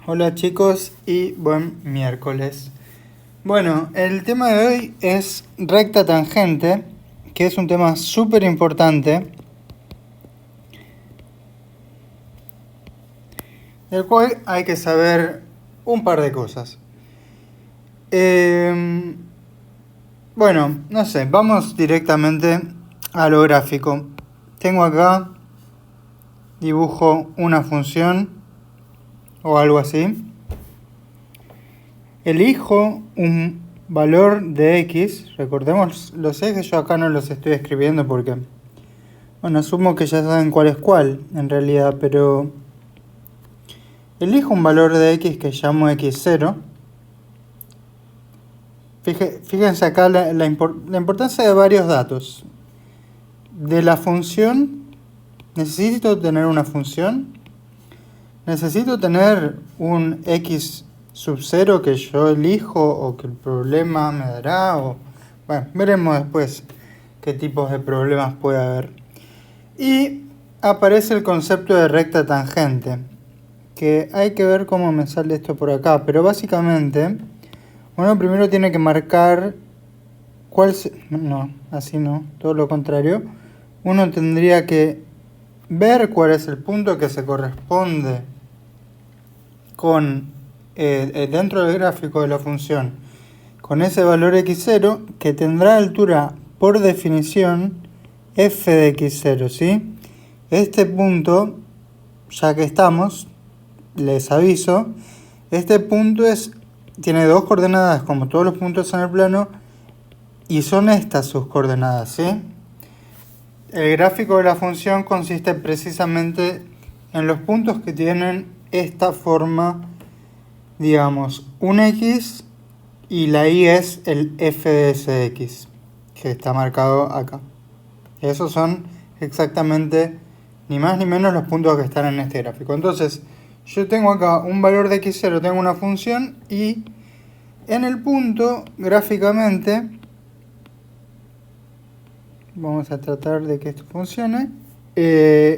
Hola chicos y buen miércoles. Bueno, el tema de hoy es recta tangente, que es un tema súper importante, del cual hay que saber un par de cosas. Bueno, no sé, vamos directamente a lo gráfico. Tengo acá, dibujo una función o algo así. Elijo un valor de x, recordemos los ejes, yo acá no los estoy escribiendo porque, bueno, asumo que ya saben cuál es cuál en realidad, pero elijo un valor de x que llamo x0. Fíjense acá la importancia de varios datos. De la función, necesito tener una función, necesito tener un x sub 0 que yo elijo o que el problema me dará, o bueno, veremos después qué tipos de problemas puede haber. Y aparece el concepto de recta tangente, que hay que ver cómo me sale esto por acá, pero básicamente uno primero tiene que marcar no, así no, todo lo contrario. Uno tendría que ver cuál es el punto que se corresponde con dentro del gráfico de la función con ese valor x0 que tendrá altura por definición f de x0, ¿sí? Este punto, ya que estamos, les aviso, este punto tiene dos coordenadas como todos los puntos en el plano y son estas sus coordenadas, ¿sí? El gráfico de la función consiste precisamente en los puntos que tienen esta forma, digamos, un x y la y es el f de ese x, que está marcado acá. Esos son exactamente ni más ni menos los puntos que están en este gráfico. Entonces, yo tengo acá un valor de x0, tengo una función y en el punto, gráficamente, vamos a tratar de que esto funcione.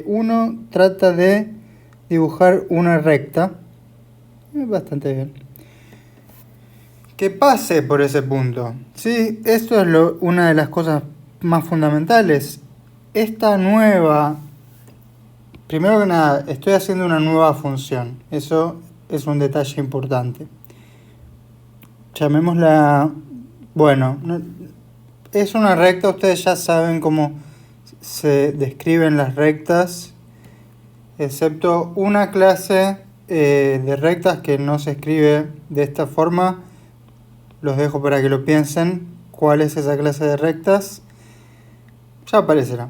Uno trata de dibujar una recta, bastante bien, que pase por ese punto. ¿Sí? Esto es una de las cosas más fundamentales. Esta nueva, primero que nada, estoy haciendo una nueva función. Eso es un detalle importante. Llamémosla, bueno, es una recta, ustedes ya saben cómo se describen las rectas, excepto una clase de rectas que no se escribe de esta forma. Los dejo para que lo piensen. ¿Cuál es esa clase de rectas? Ya aparecerá.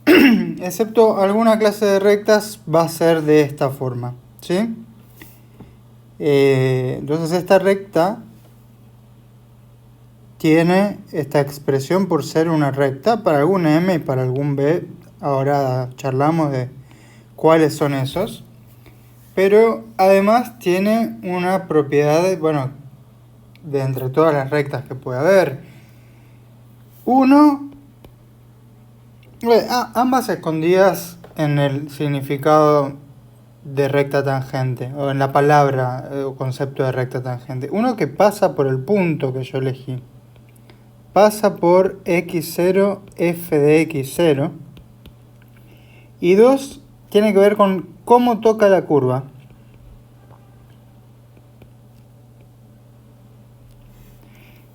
Excepto alguna clase de rectas va a ser de esta forma, ¿sí? Entonces esta recta tiene esta expresión por ser una recta para algún m y para algún b. Ahora charlamos de cuáles son esos. Pero además tiene una propiedad, bueno, de entre todas las rectas que puede haber. Ambas escondidas en el significado de recta tangente, o en la palabra o concepto de recta tangente. Uno que pasa por el punto que yo elegí. Pasa por x0, f de x0. Y dos, tiene que ver con cómo toca la curva.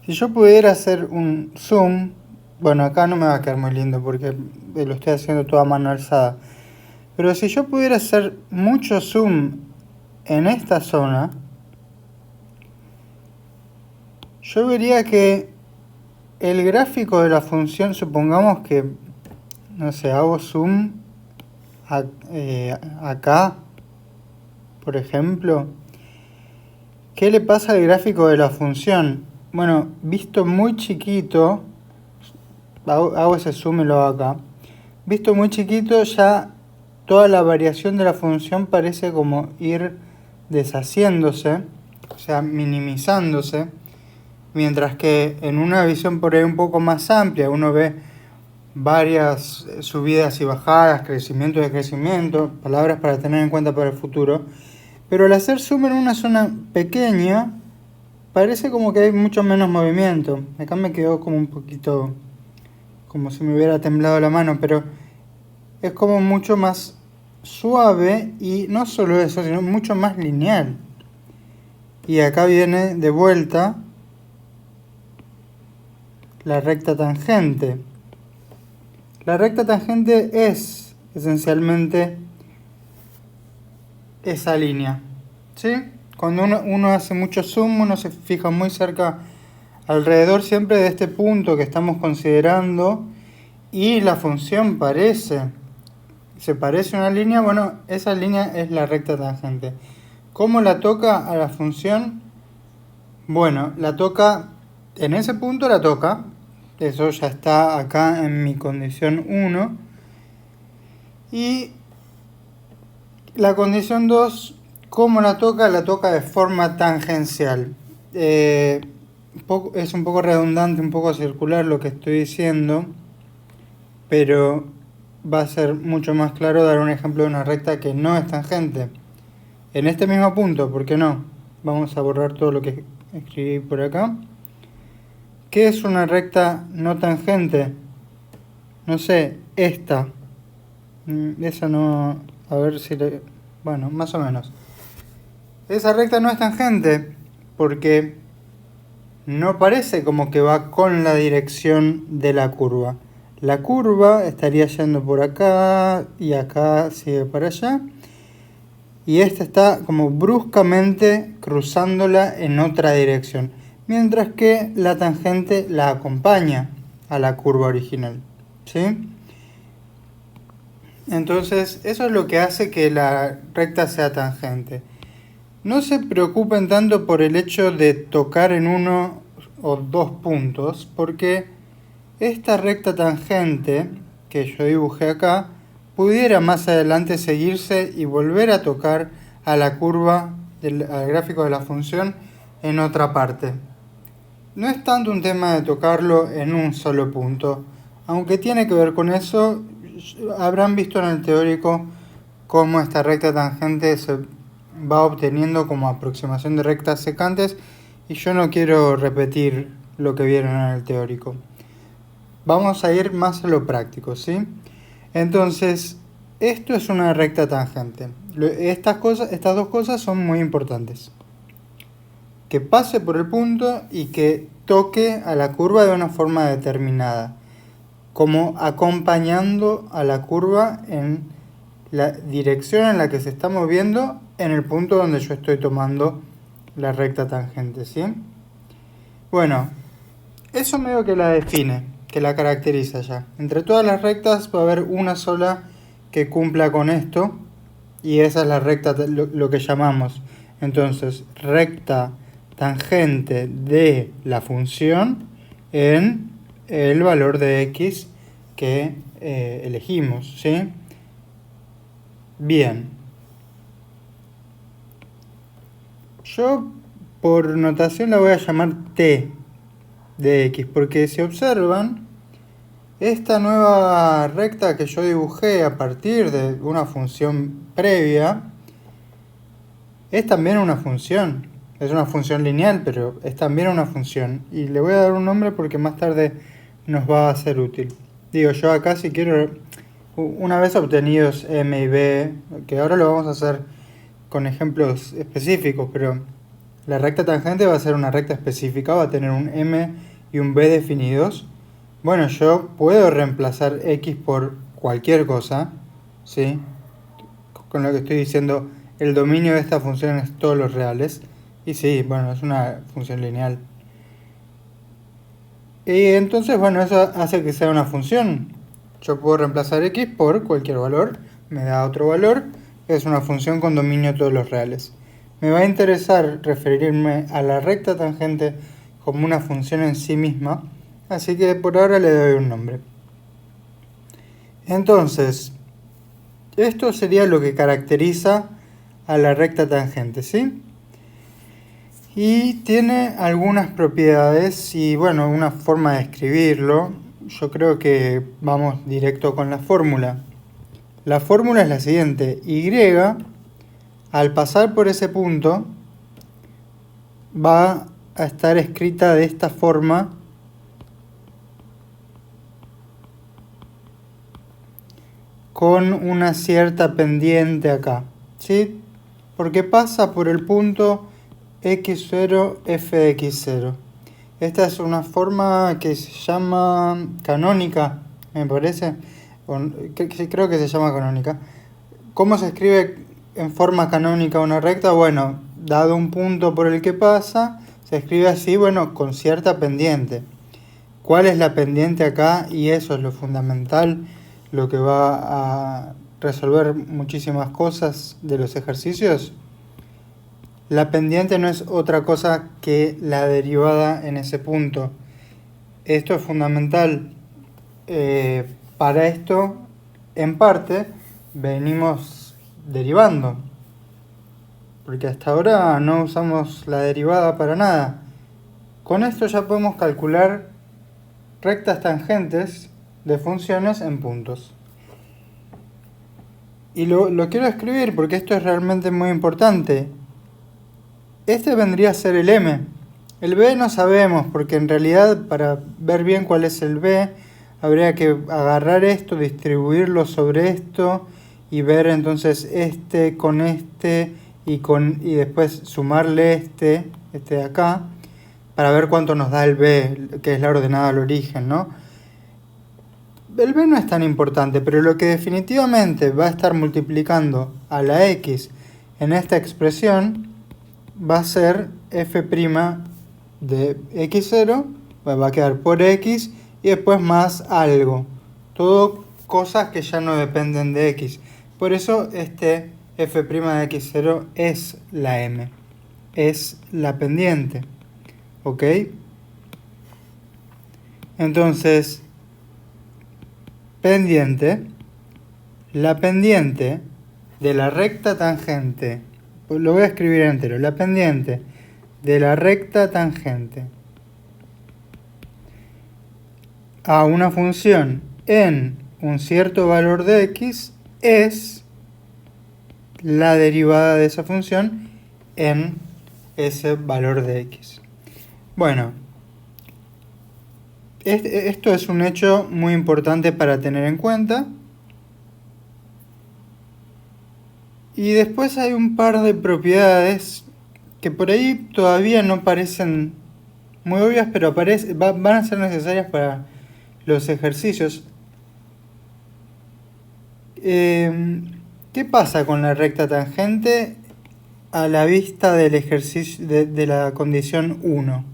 Si yo pudiera hacer un zoom, bueno, acá no me va a quedar muy lindo porque lo estoy haciendo todo a mano alzada. Pero si yo pudiera hacer mucho zoom en esta zona, yo vería que el gráfico de la función, supongamos que, no sé, hago zoom acá, por ejemplo. ¿Qué le pasa al gráfico de la función? Bueno, visto muy chiquito, hago ese zoom y lo hago acá. Visto muy chiquito, ya toda la variación de la función parece como ir deshaciéndose, o sea, minimizándose, mientras que en una visión por ahí un poco más amplia uno ve varias subidas y bajadas, crecimiento y decrecimiento, palabras para tener en cuenta para el futuro. Pero al hacer zoom en una zona pequeña, parece como que hay mucho menos movimiento. Acá me quedó como un poquito, como si me hubiera temblado la mano, pero es como mucho más suave y no solo eso, sino mucho más lineal. Y acá viene de vuelta la recta tangente. La recta tangente es esencialmente esa línea, ¿sí? Cuando uno hace mucho zoom, uno se fija muy cerca alrededor siempre de este punto que estamos considerando y la función se parece a una línea. Bueno, esa línea es la recta tangente. ¿Cómo la toca a la función? Bueno, la toca, en ese punto la toca, eso ya está acá en mi condición 1. Y la condición 2, ¿cómo la toca? La toca de forma tangencial. Es un poco redundante, un poco circular lo que estoy diciendo, pero va a ser mucho más claro dar un ejemplo de una recta que no es tangente. En este mismo punto, ¿por qué no? Vamos a borrar todo lo que escribí por acá. ¿Qué es una recta no tangente? No sé, esta. Esa no... A ver si le... Bueno, más o menos. Esa recta no es tangente porque no parece como que va con la dirección de la curva. La curva estaría yendo por acá y acá sigue para allá. Y esta está como bruscamente cruzándola en otra dirección. Mientras que la tangente la acompaña a la curva original. ¿Sí? Entonces, eso es lo que hace que la recta sea tangente. No se preocupen tanto por el hecho de tocar en uno o dos puntos, porque esta recta tangente que yo dibujé acá pudiera más adelante seguirse y volver a tocar a la curva, al gráfico de la función en otra parte. No es tanto un tema de tocarlo en un solo punto, aunque tiene que ver con eso. Habrán visto en el teórico cómo esta recta tangente se va obteniendo como aproximación de rectas secantes y yo no quiero repetir lo que vieron en el teórico. Vamos a ir más a lo práctico, ¿sí? Entonces, esto es una recta tangente. Estas dos cosas son muy importantes. Que pase por el punto y que toque a la curva de una forma determinada, como acompañando a la curva en la dirección en la que se está moviendo en el punto donde yo estoy tomando la recta tangente, ¿sí? Bueno, eso medio que la define, que la caracteriza ya. Entre todas las rectas va a haber una sola que cumpla con esto y esa es la recta, lo que llamamos entonces recta tangente de la función en el valor de x que elegimos, ¿sí? Bien. Yo por notación la voy a llamar t de x, porque si observan, esta nueva recta que yo dibujé a partir de una función previa es también una función. Es una función lineal, pero es también una función. Y le voy a dar un nombre porque más tarde nos va a ser útil. Digo, yo acá si quiero, una vez obtenidos m y b, que ahora lo vamos a hacer con ejemplos específicos, pero la recta tangente va a ser una recta específica, va a tener un m y un b definidos. Bueno, yo puedo reemplazar x por cualquier cosa, ¿sí? Con lo que estoy diciendo, el dominio de esta función es todos los reales. Y sí, bueno, es una función lineal. Y entonces, bueno, eso hace que sea una función. Yo puedo reemplazar x por cualquier valor, me da otro valor, es una función con dominio de todos los reales. Me va a interesar referirme a la recta tangente como una función en sí misma, así que por ahora le doy un nombre. Entonces, esto sería lo que caracteriza a la recta tangente, ¿sí? Y tiene algunas propiedades y bueno, una forma de escribirlo. Yo creo que vamos directo con la fórmula. La fórmula es la siguiente: y Al pasar por ese punto, va a estar escrita de esta forma con una cierta pendiente acá, ¿sí? Porque pasa por el punto x0, f de x0. Esta es una forma que se llama canónica, me parece. Creo que se llama canónica. ¿Cómo se escribe en forma canónica una recta? Bueno, dado un punto por el que pasa, se escribe así, bueno, con cierta pendiente. ¿Cuál es la pendiente acá? Y eso es lo fundamental, lo que va a resolver muchísimas cosas de los ejercicios. La pendiente no es otra cosa que la derivada en ese punto. Esto es fundamental. Para esto, en parte, venimos derivando. Porque hasta ahora no usamos la derivada para nada. Con esto ya podemos calcular rectas tangentes de funciones en puntos. Y lo quiero escribir porque esto es realmente muy importante. Este vendría a ser el m. El b no sabemos porque en realidad para ver bien cuál es el b habría que agarrar esto, distribuirlo sobre esto y ver entonces este con este y después sumarle este de acá para ver cuánto nos da el b, que es la ordenada al origen, ¿no? El b no es tan importante, pero lo que definitivamente va a estar multiplicando a la x en esta expresión va a ser f' de x0, va a quedar por x y después más algo. Todo cosas que ya no dependen de x. Por eso este f' de x0 es la m, es la pendiente. ¿Ok? Entonces, pendiente, la pendiente de la recta tangente, lo voy a escribir entero, la pendiente de la recta tangente a una función en un cierto valor de x es la derivada de esa función en ese valor de x. Bueno, esto es un hecho muy importante para tener en cuenta. Y después hay un par de propiedades que por ahí todavía no parecen muy obvias, pero van a ser necesarias para los ejercicios. ¿Qué pasa con la recta tangente a la vista del ejercicio de la condición 1?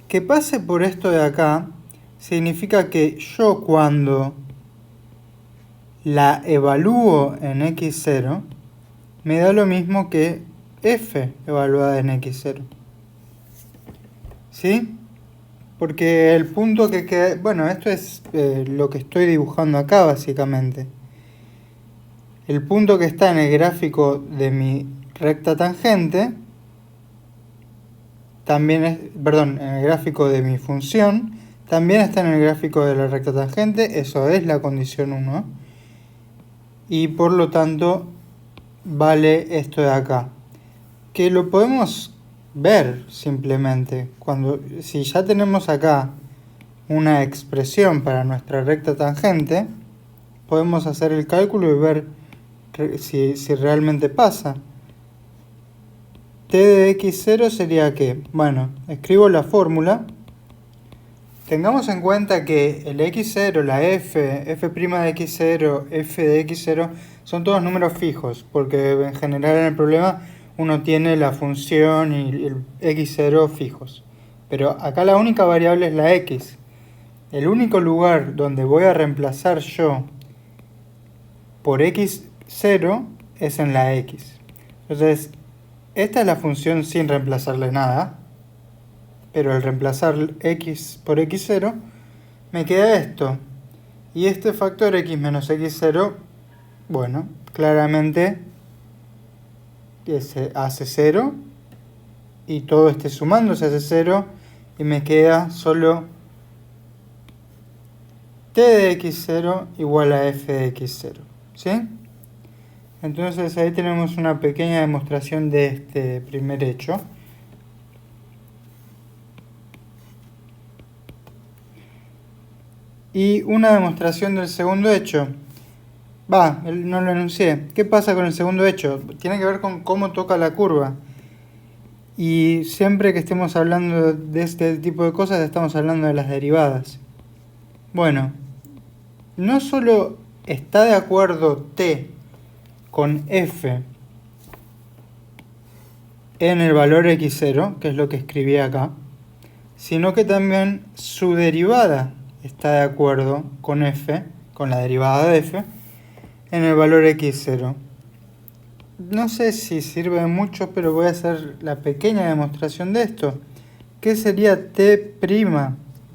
Que pase por esto de acá significa que yo cuando la evalúo en x0 me da lo mismo que f evaluada en x0. ¿Sí? Porque el punto que queda... Bueno, esto es lo que estoy dibujando acá básicamente. El punto que está en el gráfico de mi recta tangente, también es... Perdón, en el gráfico de mi función, también está en el gráfico de la recta tangente. Eso es la condición 1. Y por lo tanto vale esto de acá. Que lo podemos ver simplemente. Si ya tenemos acá una expresión para nuestra recta tangente, podemos hacer el cálculo y ver si realmente pasa. T de x0 sería que, bueno, escribo la fórmula. Tengamos en cuenta que el x0, la f', f' de x0, f de x0 son todos números fijos, porque en general en el problema uno tiene la función y el x0 fijos. Pero acá la única variable es la x. El único lugar donde voy a reemplazar yo por x0 es en la x. Entonces, esta es la función sin reemplazarle nada. Pero al reemplazar x por x0, me queda esto. Y este factor x menos x0, bueno, claramente se hace 0. Y todo este sumando se hace 0. Y me queda solo t de x0 igual a f de x0. ¿Sí? Entonces ahí tenemos una pequeña demostración de este primer hecho. Y una demostración del segundo hecho. No lo enuncié. ¿Qué pasa con el segundo hecho? Tiene que ver con cómo toca la curva. Y siempre que estemos hablando de este tipo de cosas, estamos hablando de las derivadas. Bueno, no solo está de acuerdo t con f en el valor x0, que es lo que escribí acá, sino que también su derivada está de acuerdo con f, con la derivada de f, en el valor x0. No sé si sirve mucho, pero voy a hacer la pequeña demostración de esto. ¿Qué sería t'?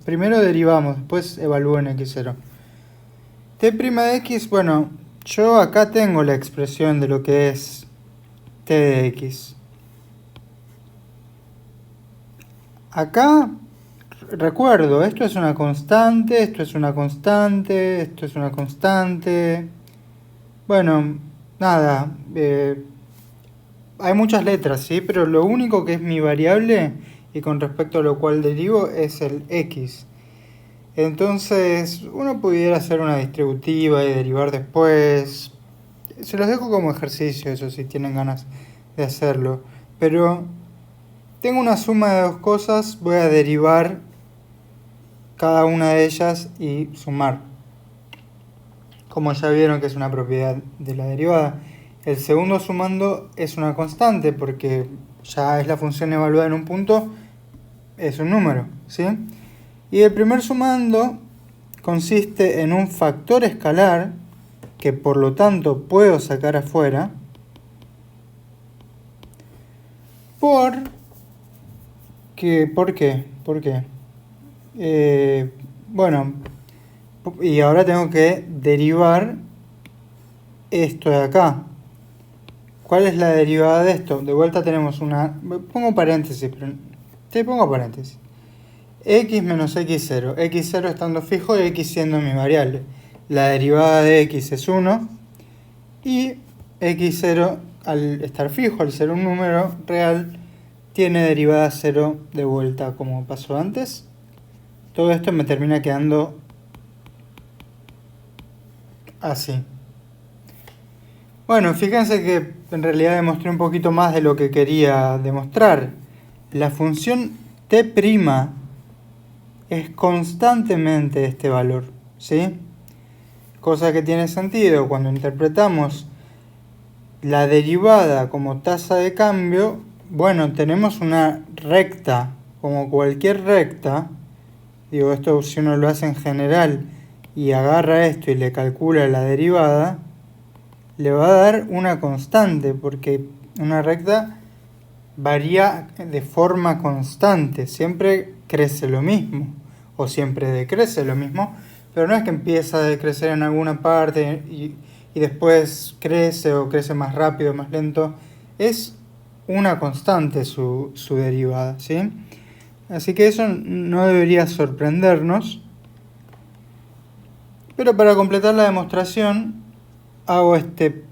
Primero derivamos, después evalúo en x0. T' de x, bueno, yo acá tengo la expresión de lo que es t de x. Acá, recuerdo, esto es una constante, esto es una constante, esto es una constante. Bueno, nada, hay muchas letras, ¿sí? Pero lo único que es mi variable y con respecto a lo cual derivo es el x. Entonces, uno pudiera hacer una distributiva y derivar después. Se los dejo como ejercicio, eso, si tienen ganas de hacerlo. Pero tengo una suma de dos cosas, voy a derivar cada una de ellas y sumar. Como ya vieron que es una propiedad de la derivada. El segundo sumando es una constante porque ya es la función evaluada en un punto, es un número, ¿sí? Y el primer sumando consiste en un factor escalar que por lo tanto puedo sacar afuera ¿por qué? Bueno, y ahora tengo que derivar esto de acá. ¿Cuál es la derivada de esto? De vuelta tenemos una... Pongo paréntesis, pero te pongo paréntesis. X menos x0. x0 estando fijo y x siendo mi variable. La derivada de x es 1. Y x0, al estar fijo, al ser un número real, tiene derivada 0 de vuelta como pasó antes. Todo esto me termina quedando así. Bueno, fíjense que en realidad demostré un poquito más de lo que quería demostrar. La función t' es constantemente este valor, ¿sí? Cosa que tiene sentido cuando interpretamos la derivada como tasa de cambio. Bueno, tenemos una recta, como cualquier recta. Digo, esto si uno lo hace en general y agarra esto y le calcula la derivada, le va a dar una constante, porque una recta varía de forma constante, siempre crece lo mismo, o siempre decrece lo mismo, pero no es que empieza a decrecer en alguna parte y después crece o crece más rápido, más lento, es una constante su derivada, ¿sí? Así que eso no debería sorprendernos, pero para completar la demostración hago este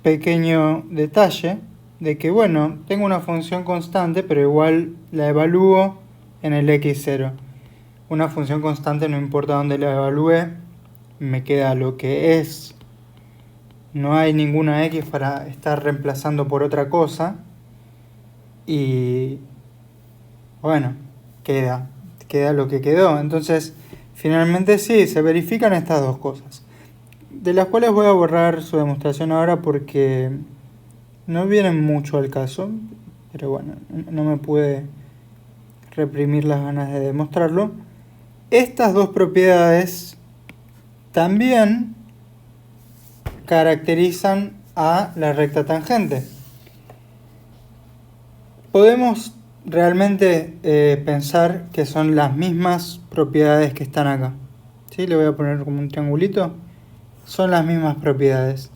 pequeño detalle de que, bueno, tengo una función constante, pero igual la evalúo en el x0. Una función constante no importa dónde la evalúe, me queda lo que es. No hay ninguna x para estar reemplazando por otra cosa. Y bueno, queda lo que quedó. Entonces, finalmente sí, se verifican estas dos cosas, de las cuales voy a borrar su demostración ahora porque no vienen mucho al caso, pero bueno, no me pude reprimir las ganas de demostrarlo. Estas dos propiedades también caracterizan a la recta tangente. Podemos realmente pensar que son las mismas propiedades que están acá. ¿Sí? Le voy a poner como un triangulito. Son las mismas propiedades.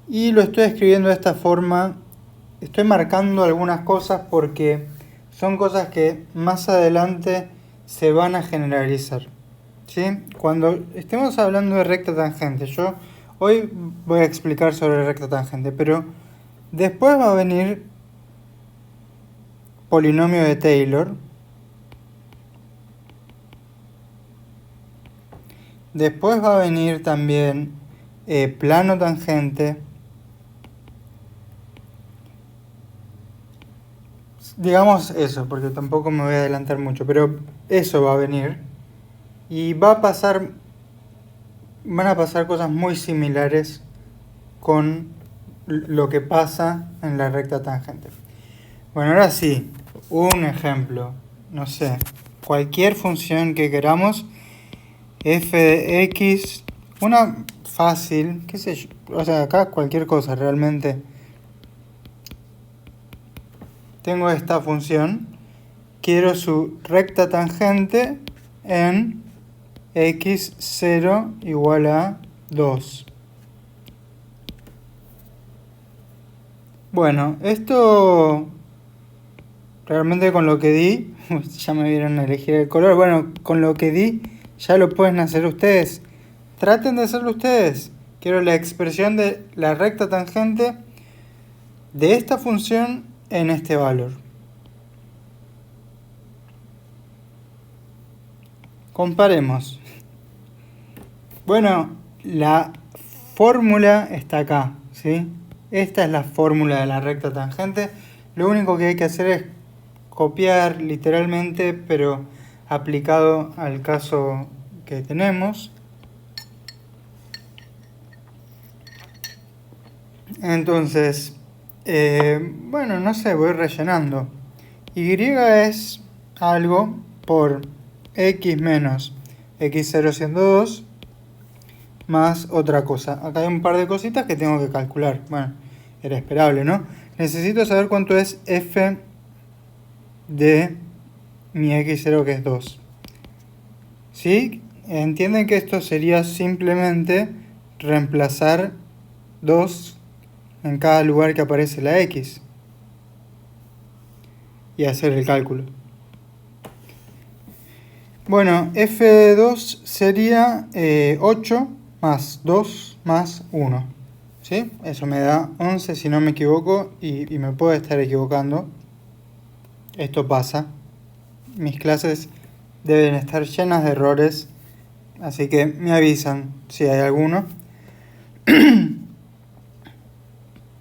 Y lo estoy escribiendo de esta forma. Estoy marcando algunas cosas porque son cosas que más adelante se van a generalizar, ¿sí? Cuando estemos hablando de recta tangente, yo Hoy voy a explicar sobre recta tangente, pero después va a venir polinomio de Taylor. Después va a venir también plano tangente. Digamos eso, porque tampoco me voy a adelantar mucho, pero eso va a venir. Y van a pasar cosas muy similares con lo que pasa en la recta tangente. Bueno, ahora sí, un ejemplo. No sé, cualquier función que queramos, f de x, una fácil, qué sé yo, o sea, acá cualquier cosa realmente. Tengo esta función, quiero su recta tangente en x0 igual a 2. Bueno, esto realmente con lo que di, ya me vieron elegir el color, bueno, con lo que di ya lo pueden hacer ustedes. Traten de hacerlo ustedes. Quiero la expresión de la recta tangente de esta función en este valor. Comparemos. Bueno, la fórmula está acá, ¿sí? Esta es la fórmula de la recta tangente. Lo único que hay que hacer es copiar literalmente, pero aplicado al caso que tenemos. Entonces, bueno, no sé, voy rellenando. Y es algo por x menos x0 siendo 2 más otra cosa. Acá hay un par de cositas que tengo que calcular. Bueno, era esperable, ¿no? Necesito saber cuánto es f de mi x0 que es 2. ¿Sí? Entienden que esto sería simplemente reemplazar 2 en cada lugar que aparece la x y hacer el cálculo. Bueno, f de 2 sería 8 más 2 más 1. ¿Sí? Eso me da 11 si no me equivoco y me puedo estar equivocando. Esto pasa. Mis clases deben estar llenas de errores, así que me avisan si hay alguno.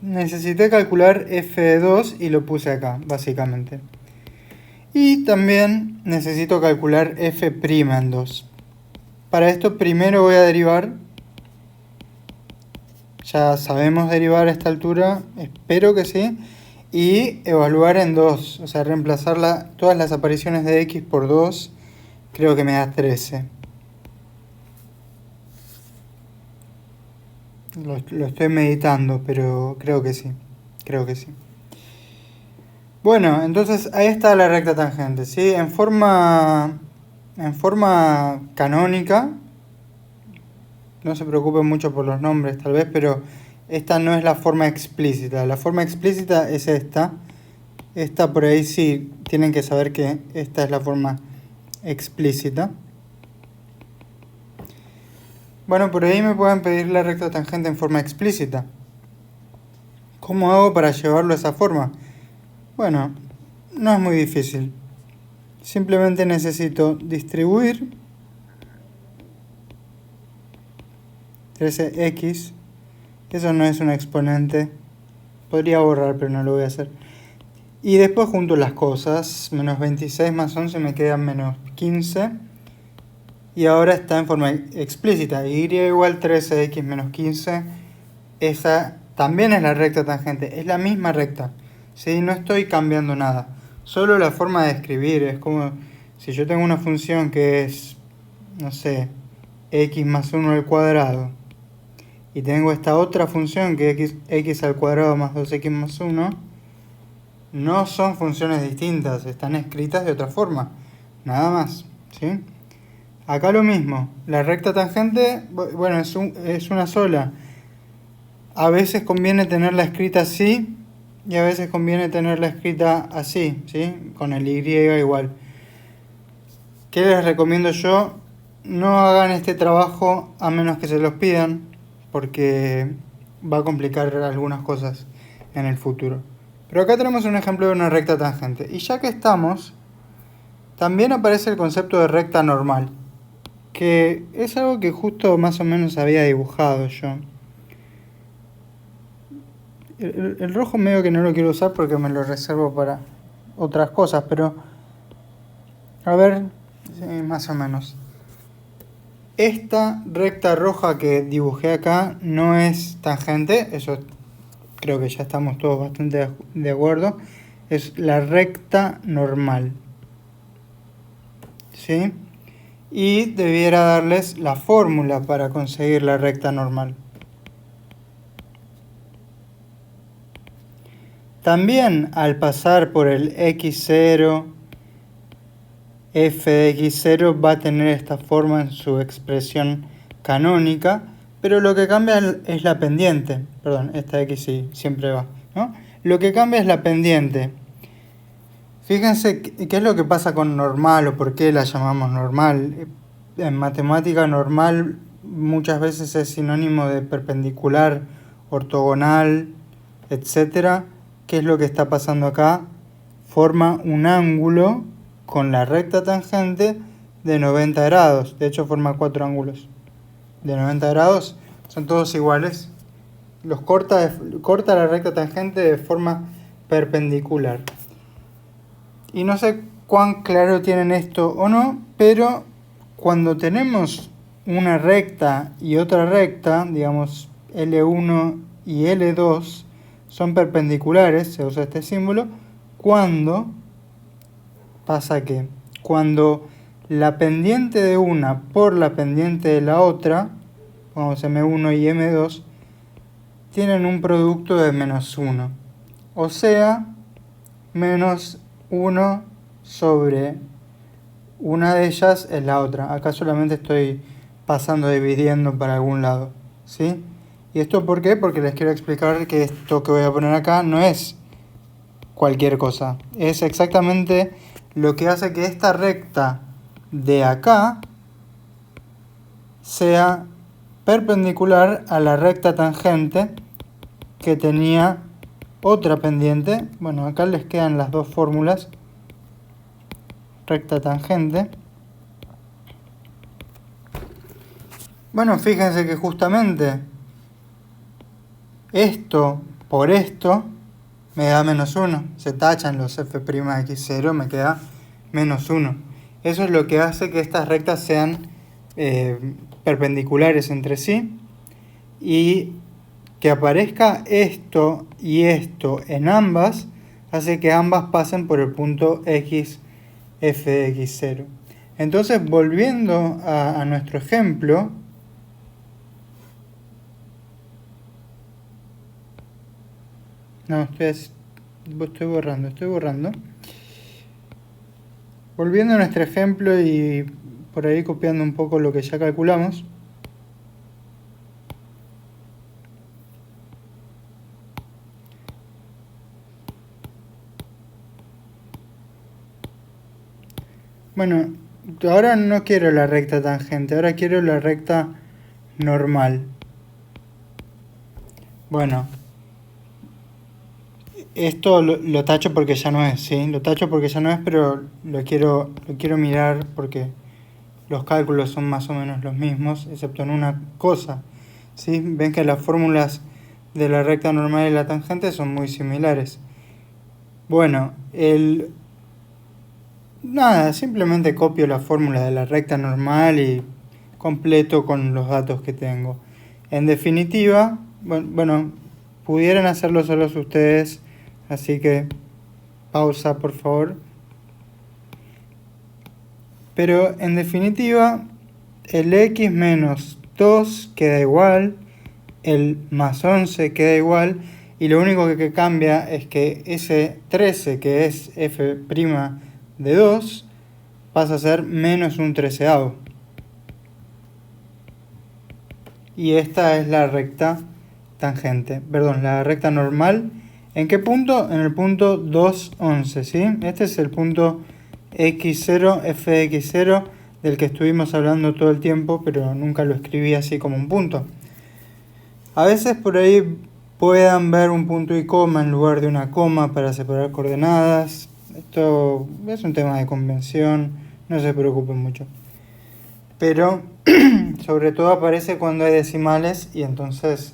Necesité calcular f de 2 y lo puse acá, básicamente. Y también necesito calcular f' en 2. Para esto primero voy a derivar. Ya sabemos derivar a esta altura, espero que sí. Y evaluar en 2, o sea, reemplazar todas las apariciones de x por 2, creo que me da 13. Lo estoy meditando, pero creo que sí. Bueno, entonces ahí está la recta tangente, ¿sí? En forma canónica, no se preocupen mucho por los nombres tal vez, pero esta no es la forma explícita. La forma explícita es esta. Esta por ahí sí tienen que saber que esta es la forma explícita. Bueno, por ahí me pueden pedir la recta tangente en forma explícita. ¿Cómo hago para llevarlo a esa forma? Bueno, no es muy difícil. Simplemente necesito distribuir 13x. Eso no es un exponente. Podría borrar, pero no lo voy a hacer. Y después junto las cosas. Menos 26 más 11 me quedan menos 15. Y ahora está en forma explícita. Y igual 13x menos 15. Esa también es la recta tangente. Es la misma recta. ¿Sí? No estoy cambiando nada. Solo la forma de escribir. Es como si yo tengo una función que es, no sé, x más 1 al cuadrado. Y tengo esta otra función que es x al cuadrado más 2x más 1. No son funciones distintas. Están escritas de otra forma. Nada más. ¿Sí? Acá lo mismo, la recta tangente, bueno, es una sola. A veces conviene tenerla escrita así y a veces conviene tenerla escrita así, ¿sí? Con el y igual. ¿Qué les recomiendo yo? No hagan este trabajo a menos que se los pidan, porque va a complicar algunas cosas en el futuro. Pero acá tenemos un ejemplo de una recta tangente. Y ya que estamos, también aparece el concepto de recta normal, que es algo que justo más o menos había dibujado yo. El rojo medio que no lo quiero usar porque me lo reservo para otras cosas, pero a ver, más o menos. Esta recta roja que dibujé acá no es tangente, eso creo que ya estamos todos bastante de acuerdo. Es la recta normal, ¿sí? Y debiera darles la fórmula para conseguir la recta normal. También al pasar por el x0, f de x0 va a tener esta forma en su expresión canónica, pero lo que cambia es la pendiente. Perdón, esta x sí, siempre va, ¿no? Lo que cambia es la pendiente. Fíjense qué es lo que pasa con normal o por qué la llamamos normal. En matemática normal muchas veces es sinónimo de perpendicular, ortogonal, etc. ¿Qué es lo que está pasando acá? Forma un ángulo con la recta tangente de 90 grados. De hecho forma 4 ángulos de 90 grados. Son todos iguales. Los corta la recta tangente de forma perpendicular. Y no sé cuán claro tienen esto o no, pero cuando tenemos una recta y otra recta, digamos L1 y L2, son perpendiculares, se usa este símbolo, cuando pasa que cuando la pendiente de una por la pendiente de la otra, pongamos M1 y M2, tienen un producto de menos 1. O sea, menos 1 sobre una de ellas es la otra. Acá solamente estoy pasando, dividiendo para algún lado, ¿sí? ¿Y esto por qué? Porque les quiero explicar que esto que voy a poner acá no es cualquier cosa. Es exactamente lo que hace que esta recta de acá sea perpendicular a la recta tangente que tenía otra pendiente. Bueno, acá les quedan las dos fórmulas. Recta tangente. Bueno, fíjense que justamente esto por esto me da menos 1. Se tachan los f' de x0, me queda menos 1. Eso es lo que hace que estas rectas sean perpendiculares entre sí. Y que aparezca esto y esto en ambas hace que ambas pasen por el punto x f de x0. Entonces, volviendo a nuestro ejemplo, no, estoy borrando. Volviendo a nuestro ejemplo y por ahí copiando un poco lo que ya calculamos. Bueno, ahora no quiero la recta tangente, ahora quiero la recta normal. Bueno, esto lo tacho porque ya no es, ¿sí? Lo tacho porque ya no es, pero lo quiero mirar porque los cálculos son más o menos los mismos, excepto en una cosa, ¿sí? Ven que las fórmulas de la recta normal y la tangente son muy similares. Bueno, nada, simplemente copio la fórmula de la recta normal y completo con los datos que tengo. En definitiva, bueno, pudieran hacerlo solos ustedes, así que pausa por favor. Pero en definitiva, el x menos 2 queda igual, el más 11 queda igual, y lo único que cambia es que ese 13, que es f' de 2, pasa a ser menos un treceavo. Y esta es la recta tangente, perdón, la recta normal. ¿En qué punto? En el punto 2,11, ¿sí? Este es el punto x0, f de x0, del que estuvimos hablando todo el tiempo, pero nunca lo escribí así como un punto. A veces por ahí puedan ver un punto y coma en lugar de una coma para separar coordenadas. Esto es un tema de convención, no se preocupen mucho. Pero sobre todo aparece cuando hay decimales y entonces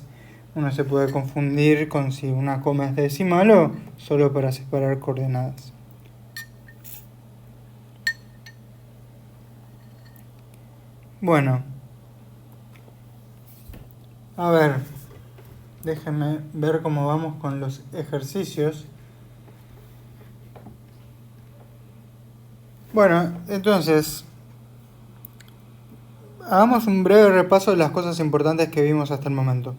uno se puede confundir con si una coma es decimal o solo para separar coordenadas. Bueno, a ver, déjenme ver cómo vamos con los ejercicios. Bueno, entonces, hagamos un breve repaso de las cosas importantes que vimos hasta el momento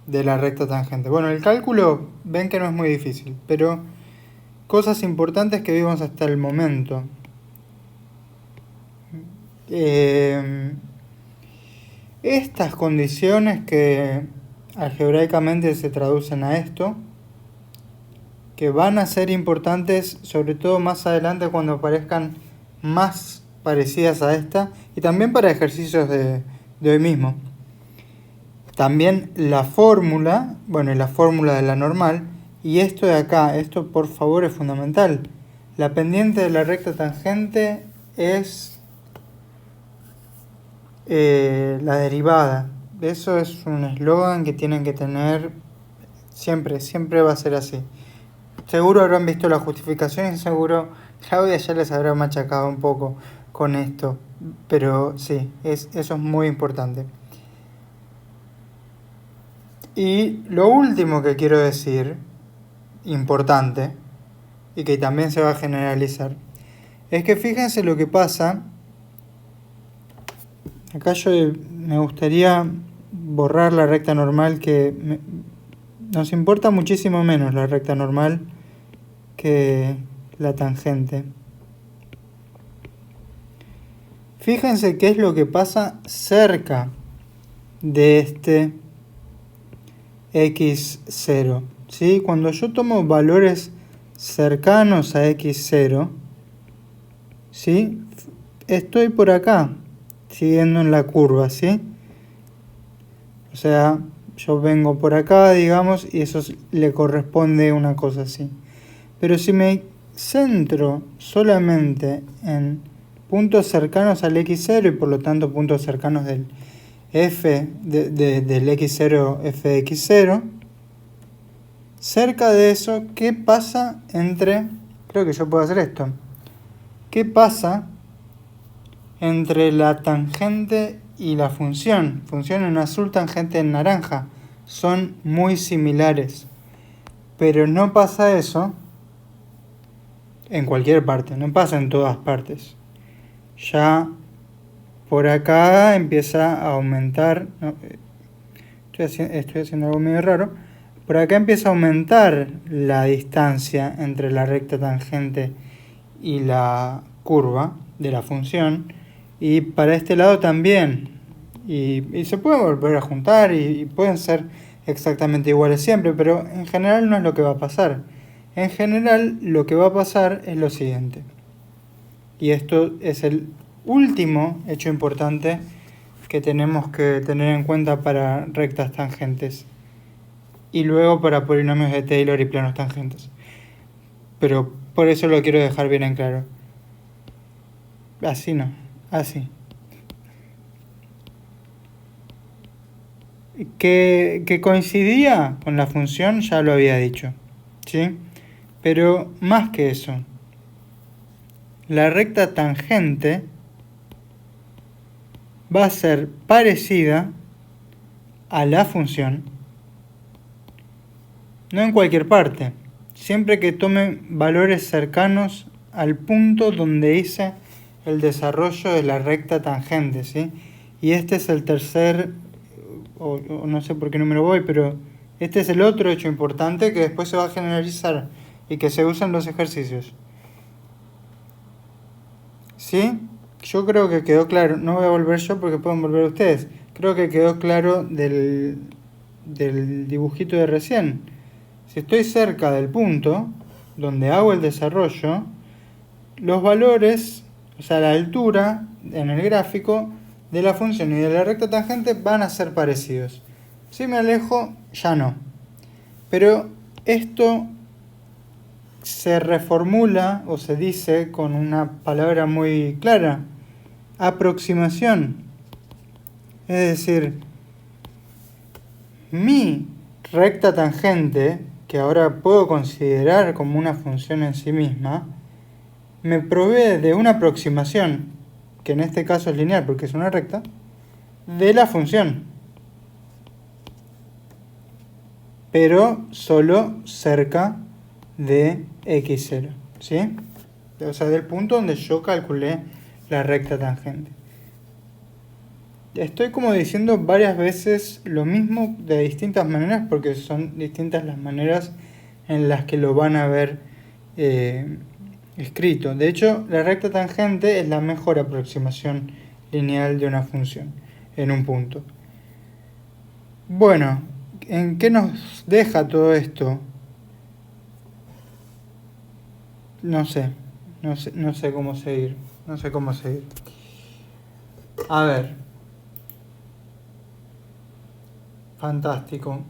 de la recta tangente. Bueno, el cálculo ven que no es muy difícil, pero cosas importantes que vimos hasta el momento. Estas condiciones que algebraicamente se traducen a esto, que van a ser importantes sobre todo más adelante cuando aparezcan más parecidas a esta y también para ejercicios de hoy mismo. También la fórmula, bueno, la fórmula de la normal, y esto de acá, esto por favor es fundamental. La pendiente de la recta tangente es la derivada. Eso es un eslogan que tienen que tener siempre, siempre va a ser así. Seguro habrán visto la justificación y seguro Claudia ya les habrá machacado un poco con esto, pero sí, eso es muy importante. Y lo último que quiero decir, importante, y que también se va a generalizar, es que fíjense lo que pasa. Acá yo me gustaría borrar la recta normal, que nos importa muchísimo menos la recta normal que la tangente. Fíjense qué es lo que pasa cerca de este x0. ¿Sí? Cuando yo tomo valores cercanos a x0, ¿sí? Estoy por acá, siguiendo en la curva, ¿sí? O sea, yo vengo por acá, digamos, y eso le corresponde una cosa así. Pero si me centro solamente en puntos cercanos al x0 y por lo tanto puntos cercanos del f del x0, f de x0, cerca de eso, ¿qué pasa entre, creo que yo puedo hacer esto, qué pasa entre la tangente y la función en azul, tangente en naranja? Son muy similares, pero no pasa eso en cualquier parte, no pasa en todas partes. Ya por acá empieza a aumentar, no, estoy haciendo algo medio raro, por acá empieza a aumentar la distancia entre la recta tangente y la curva de la función, y para este lado también, y se pueden volver a juntar y pueden ser exactamente iguales siempre, pero en general no es lo que va a pasar. En general lo que va a pasar es lo siguiente, y esto es el último hecho importante que tenemos que tener en cuenta para rectas tangentes y luego para polinomios de Taylor y planos tangentes, pero por eso lo quiero dejar bien en claro. Así no, así. Que coincidía con la función, ya lo había dicho, ¿sí? Pero más que eso, la recta tangente va a ser parecida a la función, no en cualquier parte, siempre que tome valores cercanos al punto donde hice el desarrollo de la recta tangente, ¿sí? Y este es el tercer, o no sé por qué número voy, pero este es el otro hecho importante que después se va a generalizar y que se usa en los ejercicios. ¿Sí? Yo creo que quedó claro, no voy a volver yo porque pueden volver ustedes. Creo que quedó claro del dibujito de recién. Si estoy cerca del punto donde hago el desarrollo, los valores, o sea, la altura en el gráfico de la función y de la recta tangente van a ser parecidos. Si me alejo, ya no. Pero esto se reformula o se dice con una palabra muy clara: aproximación. Es decir, mi recta tangente, que ahora puedo considerar como una función en sí misma, me provee de una aproximación, que en este caso es lineal porque es una recta, de la función, pero solo cerca de x0, ¿sí? O sea, del punto donde yo calculé la recta tangente. Estoy como diciendo varias veces lo mismo de distintas maneras porque son distintas las maneras en las que lo van a ver escrito. De hecho, la recta tangente es la mejor aproximación lineal de una función en un punto. Bueno, ¿en qué nos deja todo esto? No sé cómo seguir. No sé cómo seguir. A ver. Fantástico.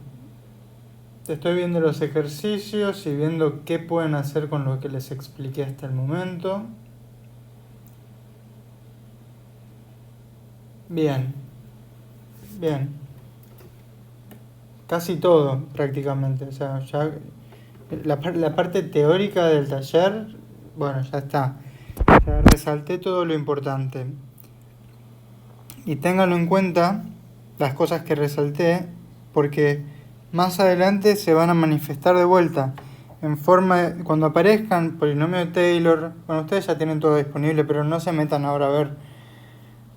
Estoy viendo los ejercicios y viendo qué pueden hacer con lo que les expliqué hasta el momento. Bien. Bien. Casi todo, prácticamente. O sea, ya la parte teórica del taller, bueno, ya está. Ya resalté todo lo importante. Y ténganlo en cuenta, las cosas que resalté, porque más adelante se van a manifestar de vuelta en forma de, cuando aparezcan polinomio de Taylor. Bueno, ustedes ya tienen todo disponible, pero no se metan ahora a ver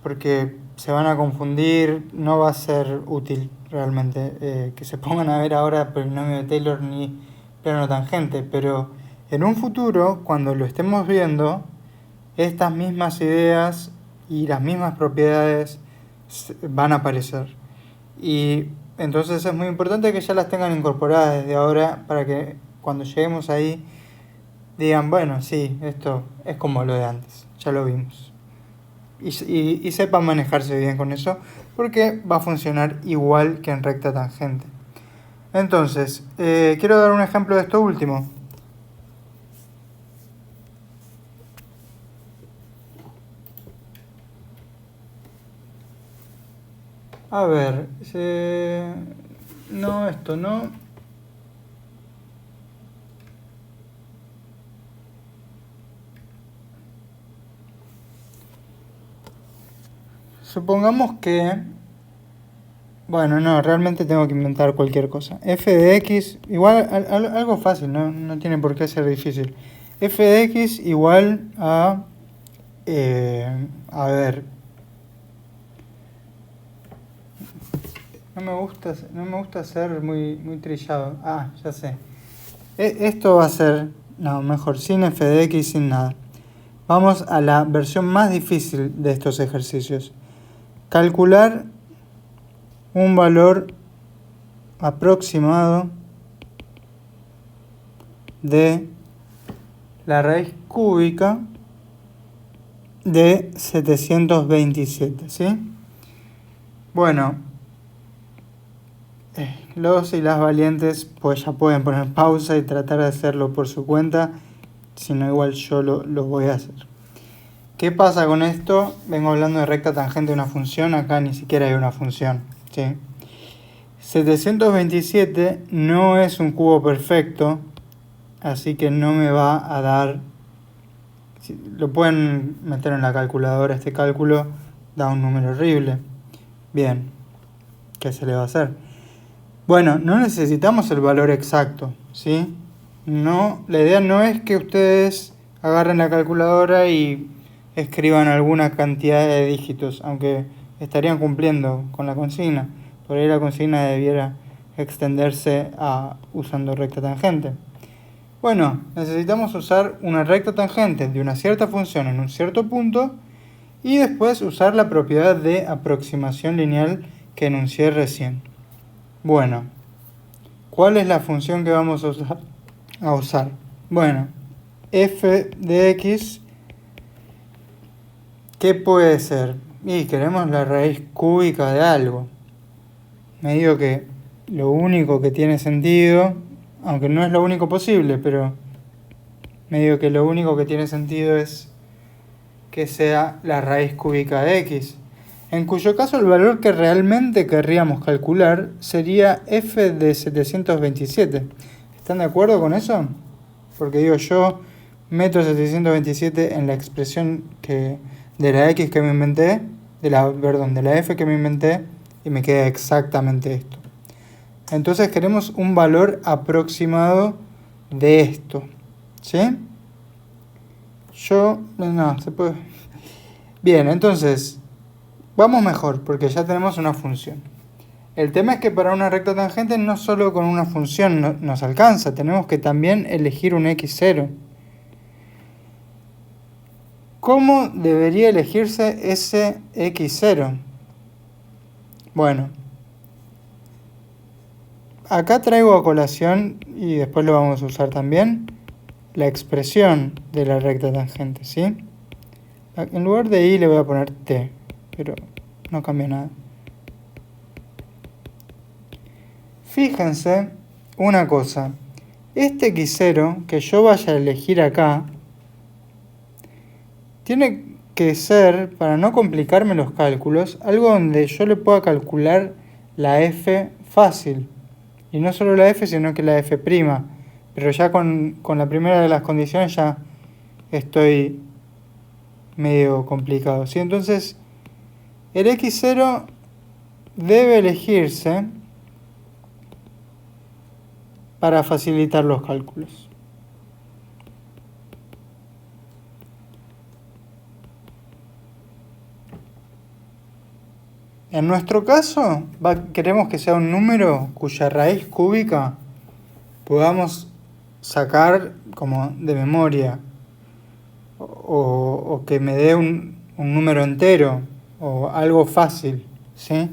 porque se van a confundir, no va a ser útil realmente que se pongan a ver ahora polinomio de Taylor ni plano tangente, pero en un futuro, cuando lo estemos viendo, estas mismas ideas y las mismas propiedades van a aparecer. Y entonces es muy importante que ya las tengan incorporadas desde ahora para que cuando lleguemos ahí digan, bueno, sí, esto es como lo de antes, ya lo vimos. Y sepan manejarse bien con eso, porque va a funcionar igual que en recta tangente. Entonces, quiero dar un ejemplo de esto último. A ver, no, esto no. Supongamos que... Bueno, no, realmente tengo que inventar cualquier cosa. F de x, igual, algo fácil, no tiene por qué ser difícil. F de x igual a... a ver... No me gusta ser muy trillado. Ah, ya sé. Esto va a ser... No, mejor, sin f de x, sin nada. Vamos a la versión más difícil de estos ejercicios. Calcular un valor aproximado de la raíz cúbica de 727, ¿sí? Bueno, los y las valientes pues ya pueden poner pausa y tratar de hacerlo por su cuenta, si no igual yo lo voy a hacer. ¿Qué pasa con esto? Vengo hablando de recta tangente de una función, acá ni siquiera hay una función, ¿sí? 727 no es un cubo perfecto, así que no me va a dar... Lo pueden meter en la calculadora, este cálculo da un número horrible. Bien, ¿qué se le va a hacer? Bueno, no necesitamos el valor exacto, ¿sí? No, la idea no es que ustedes agarren la calculadora y escriban alguna cantidad de dígitos, aunque estarían cumpliendo con la consigna. Por ahí la consigna debiera extenderse a usando recta tangente. Bueno, necesitamos usar una recta tangente de una cierta función en un cierto punto y después usar la propiedad de aproximación lineal que enuncié recién. Bueno, ¿cuál es la función que vamos a usar? Bueno, f de x, ¿qué puede ser? Y queremos la raíz cúbica de algo. Me digo que lo único que tiene sentido, aunque no es lo único posible, pero medio que lo único que tiene sentido es que sea la raíz cúbica de x, en cuyo caso el valor que realmente querríamos calcular sería f de 727. ¿Están de acuerdo con eso? Porque digo, yo meto 727 en la expresión de la x que me inventé, de la f que me inventé, y me queda exactamente esto. Entonces queremos un valor aproximado de esto, ¿sí? No, se puede. Bien, entonces, vamos mejor, porque ya tenemos una función. El tema es que para una recta tangente no solo con una función nos alcanza, tenemos que también elegir un x0. ¿Cómo debería elegirse ese x0? Bueno, acá traigo a colación, y después lo vamos a usar también, la expresión de la recta tangente, ¿sí? En lugar de i le voy a poner t, pero no cambia nada. Fíjense una cosa, este x0 que yo vaya a elegir acá, tiene que ser, para no complicarme los cálculos, algo donde yo le pueda calcular la f fácil. Y no solo la f, sino que la f'. Pero ya con la primera de las condiciones ya estoy medio complicado, ¿sí? Entonces, el x0 debe elegirse para facilitar los cálculos. En nuestro caso, queremos que sea un número cuya raíz cúbica podamos sacar como de memoria, o que me dé un número entero, o algo fácil, ¿sí?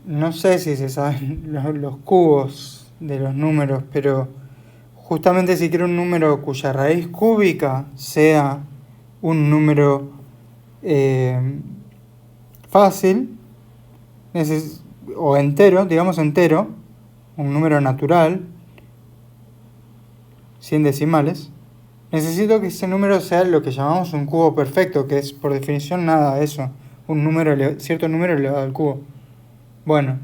No sé si se saben los cubos de los números, pero justamente si quiero un número cuya raíz cúbica sea un número fácil, o entero, digamos entero, un número natural, 100 decimales, necesito que ese número sea lo que llamamos un cubo perfecto, que es por definición nada de eso, cierto número elevado al cubo. Bueno,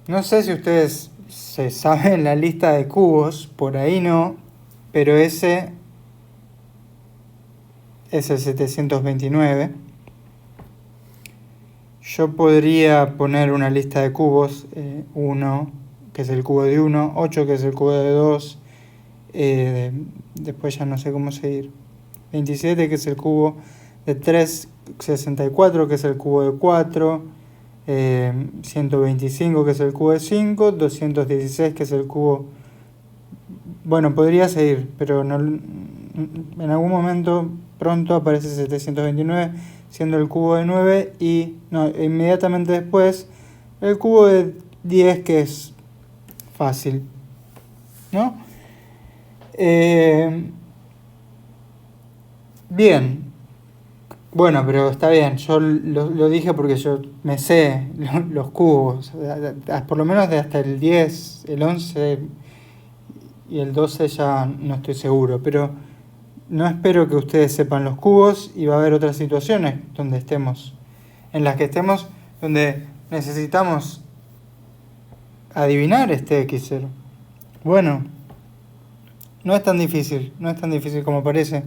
no sé si ustedes se saben la lista de cubos, por ahí no, pero ese es el 729. Yo podría poner una lista de cubos, 1, que es el cubo de 1, 8, que es el cubo de 2, después ya no sé cómo seguir, 27, que es el cubo de 3, 64, que es el cubo de 4, 125, que es el cubo de 5, 216, que es el cubo... Bueno, podría seguir, pero no, en algún momento pronto aparece 729, siendo el cubo de 9, y inmediatamente después el cubo de 10, que es fácil, ¿no? Bien, bueno, pero está bien, yo lo dije porque yo me sé los cubos, por lo menos de hasta el 10, el 11 y el 12 ya no estoy seguro, pero no espero que ustedes sepan los cubos, y va a haber otras situaciones en las que estemos, donde necesitamos adivinar este x0. Bueno, no es tan difícil como parece.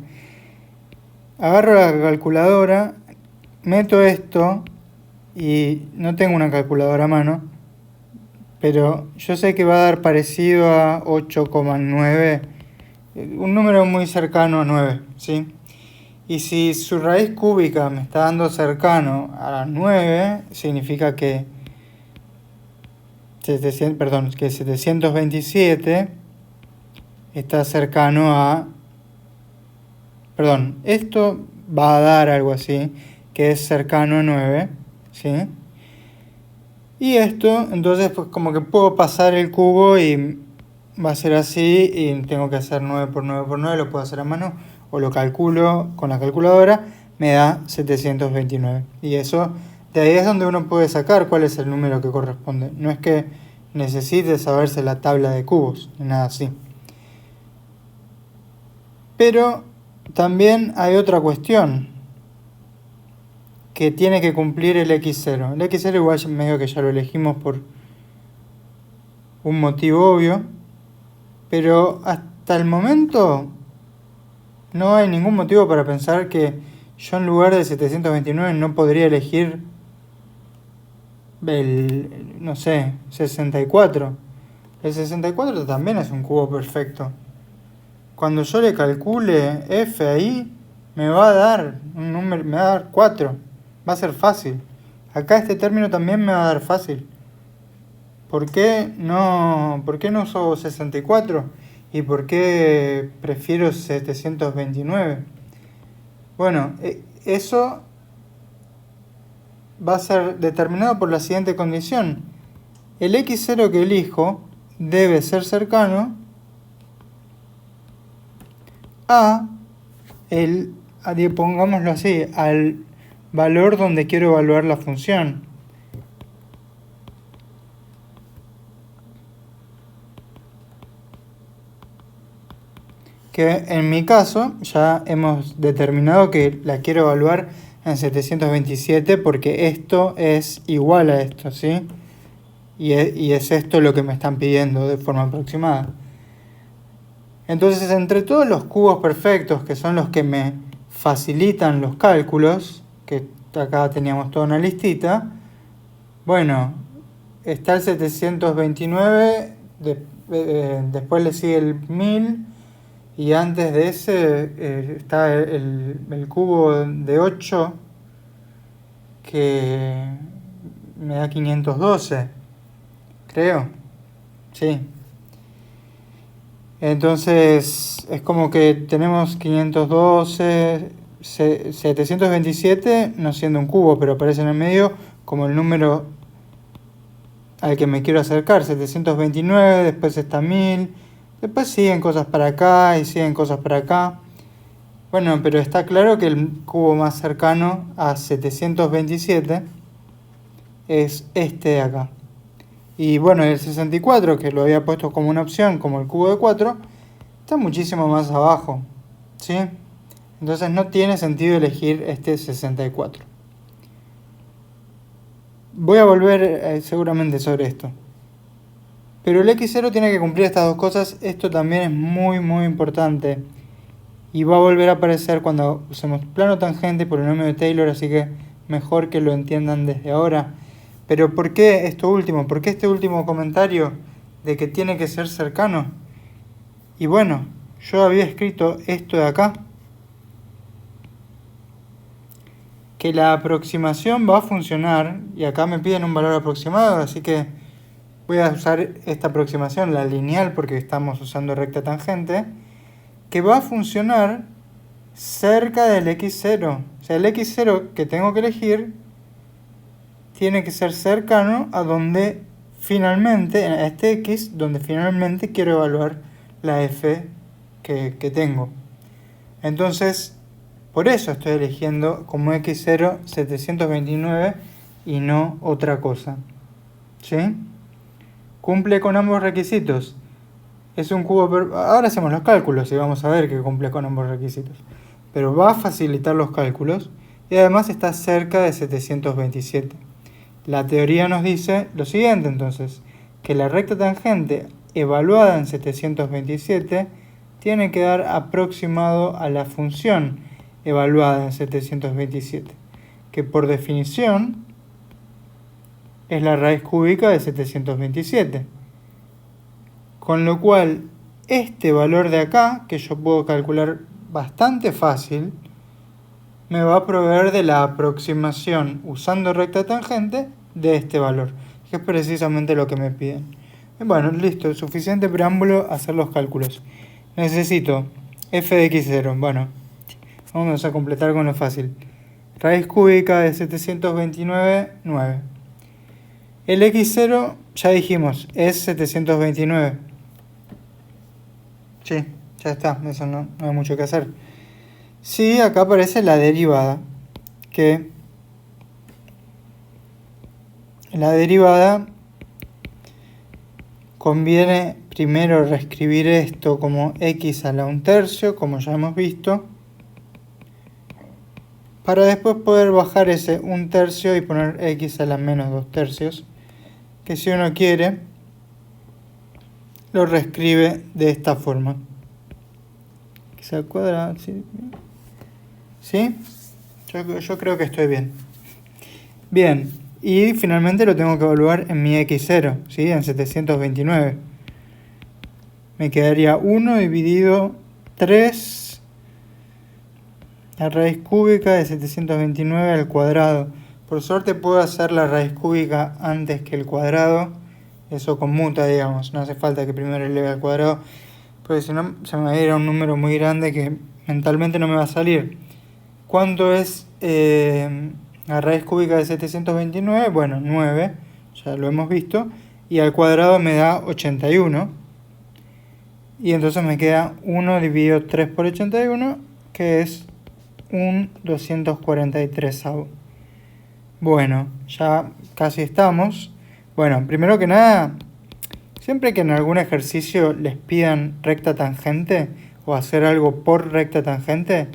Agarro la calculadora, meto esto, y no tengo una calculadora a mano, pero yo sé que va a dar parecido a 8,9, un número muy cercano a 9, ¿sí? Y si su raíz cúbica me está dando cercano a 9, significa que 727 está cercano a... Perdón, esto va a dar algo así, que es cercano a 9, ¿sí? Y esto, entonces, pues como que puedo pasar el cubo y va a ser así, y tengo que hacer 9 por 9 por 9, lo puedo hacer a mano, o lo calculo con la calculadora, me da 729. Y eso de ahí es donde uno puede sacar cuál es el número que corresponde. No es que necesite saberse la tabla de cubos, ni nada así. Pero también hay otra cuestión que tiene que cumplir el x0. El x0 igual medio que ya lo elegimos por un motivo obvio, pero hasta el momento no hay ningún motivo para pensar que yo en lugar de 729 no podría elegir el, no sé, 64. El 64 también es un cubo perfecto. Cuando yo le calcule f ahí, me va a dar un número, me va a dar 4. Va a ser fácil. Acá este término también me va a dar fácil. ¿Por qué no uso 64? ¿Y por qué prefiero 729? Bueno, eso va a ser determinado por la siguiente condición. El x0 que elijo debe ser cercano a pongámoslo así, al valor donde quiero evaluar la función. Que en mi caso ya hemos determinado que la quiero evaluar en 727 porque esto es igual a esto, ¿sí? Y es esto lo que me están pidiendo de forma aproximada. Entonces, entre todos los cubos perfectos, que son los que me facilitan los cálculos, que acá teníamos toda una listita, bueno, está el 729, después le sigue el 1000, y antes de ese está el cubo de 8, que me da 512, creo, sí. Entonces es como que tenemos 512, 727 no siendo un cubo, pero aparece en el medio como el número al que me quiero acercar, 729, después está 1000, después siguen cosas para acá y siguen cosas para acá. Bueno, pero está claro que el cubo más cercano a 727 es este de acá. Y bueno, el 64, que lo había puesto como una opción, como el cubo de 4, está muchísimo más abajo, ¿sí? Entonces no tiene sentido elegir este 64. Voy a volver seguramente sobre esto. Pero el x0 tiene que cumplir estas dos cosas. Esto también es muy muy importante. Y va a volver a aparecer cuando usemos plano tangente y polinomio de Taylor, así que mejor que lo entiendan desde ahora. Pero ¿por qué esto último? ¿Por qué este último comentario de que tiene que ser cercano? Y bueno, yo había escrito esto de acá, que la aproximación va a funcionar, y acá me piden un valor aproximado, así que voy a usar esta aproximación, la lineal, porque estamos usando recta tangente, que va a funcionar cerca del x0. O sea, el x0 que tengo que elegir tiene que ser cercano a donde finalmente, a este x, donde finalmente quiero evaluar la f que tengo. Entonces, por eso estoy eligiendo como x0 729 y no otra cosa. ¿Sí? Cumple con ambos requisitos. Es un cubo... Ahora hacemos los cálculos y vamos a ver que cumple con ambos requisitos. Pero va a facilitar los cálculos y además está cerca de 727. La teoría nos dice lo siguiente entonces, que la recta tangente evaluada en 727 tiene que dar aproximado a la función evaluada en 727, que por definición es la raíz cúbica de 727. Con lo cual, este valor de acá, que yo puedo calcular bastante fácil, me va a proveer de la aproximación usando recta tangente de este valor, que es precisamente lo que me piden. Bueno, listo, suficiente preámbulo a hacer los cálculos. Necesito f de x0, bueno, vamos a completar con lo fácil. Raíz cúbica de 729, 9. El x0, ya dijimos, es 729. Sí, ya está, eso no hay mucho que hacer. Sí, acá aparece la derivada, que la derivada, conviene primero reescribir esto como x a la 1/3, como ya hemos visto, para después poder bajar ese 1/3 y poner x a la menos 2/3, que si uno quiere, lo reescribe de esta forma. X al cuadrado, ¿sí? ¿Sí? Yo creo que estoy bien. Bien, y finalmente lo tengo que evaluar en mi x0, ¿sí? En 729. Me quedaría 1 dividido 3, la raíz cúbica de 729 al cuadrado. Por suerte puedo hacer la raíz cúbica antes que el cuadrado. Eso conmuta, digamos. No hace falta que primero eleve al cuadrado, porque si no se me va a ir a un número muy grande que mentalmente no me va a salir. ¿Cuánto es la raíz cúbica de 729? Bueno, 9, ya lo hemos visto. Y al cuadrado me da 81. Y entonces me queda 1 dividido 3 por 81, que es un 243. Bueno, ya casi estamos. Bueno, primero que nada, siempre que en algún ejercicio les pidan recta tangente o hacer algo por recta tangente,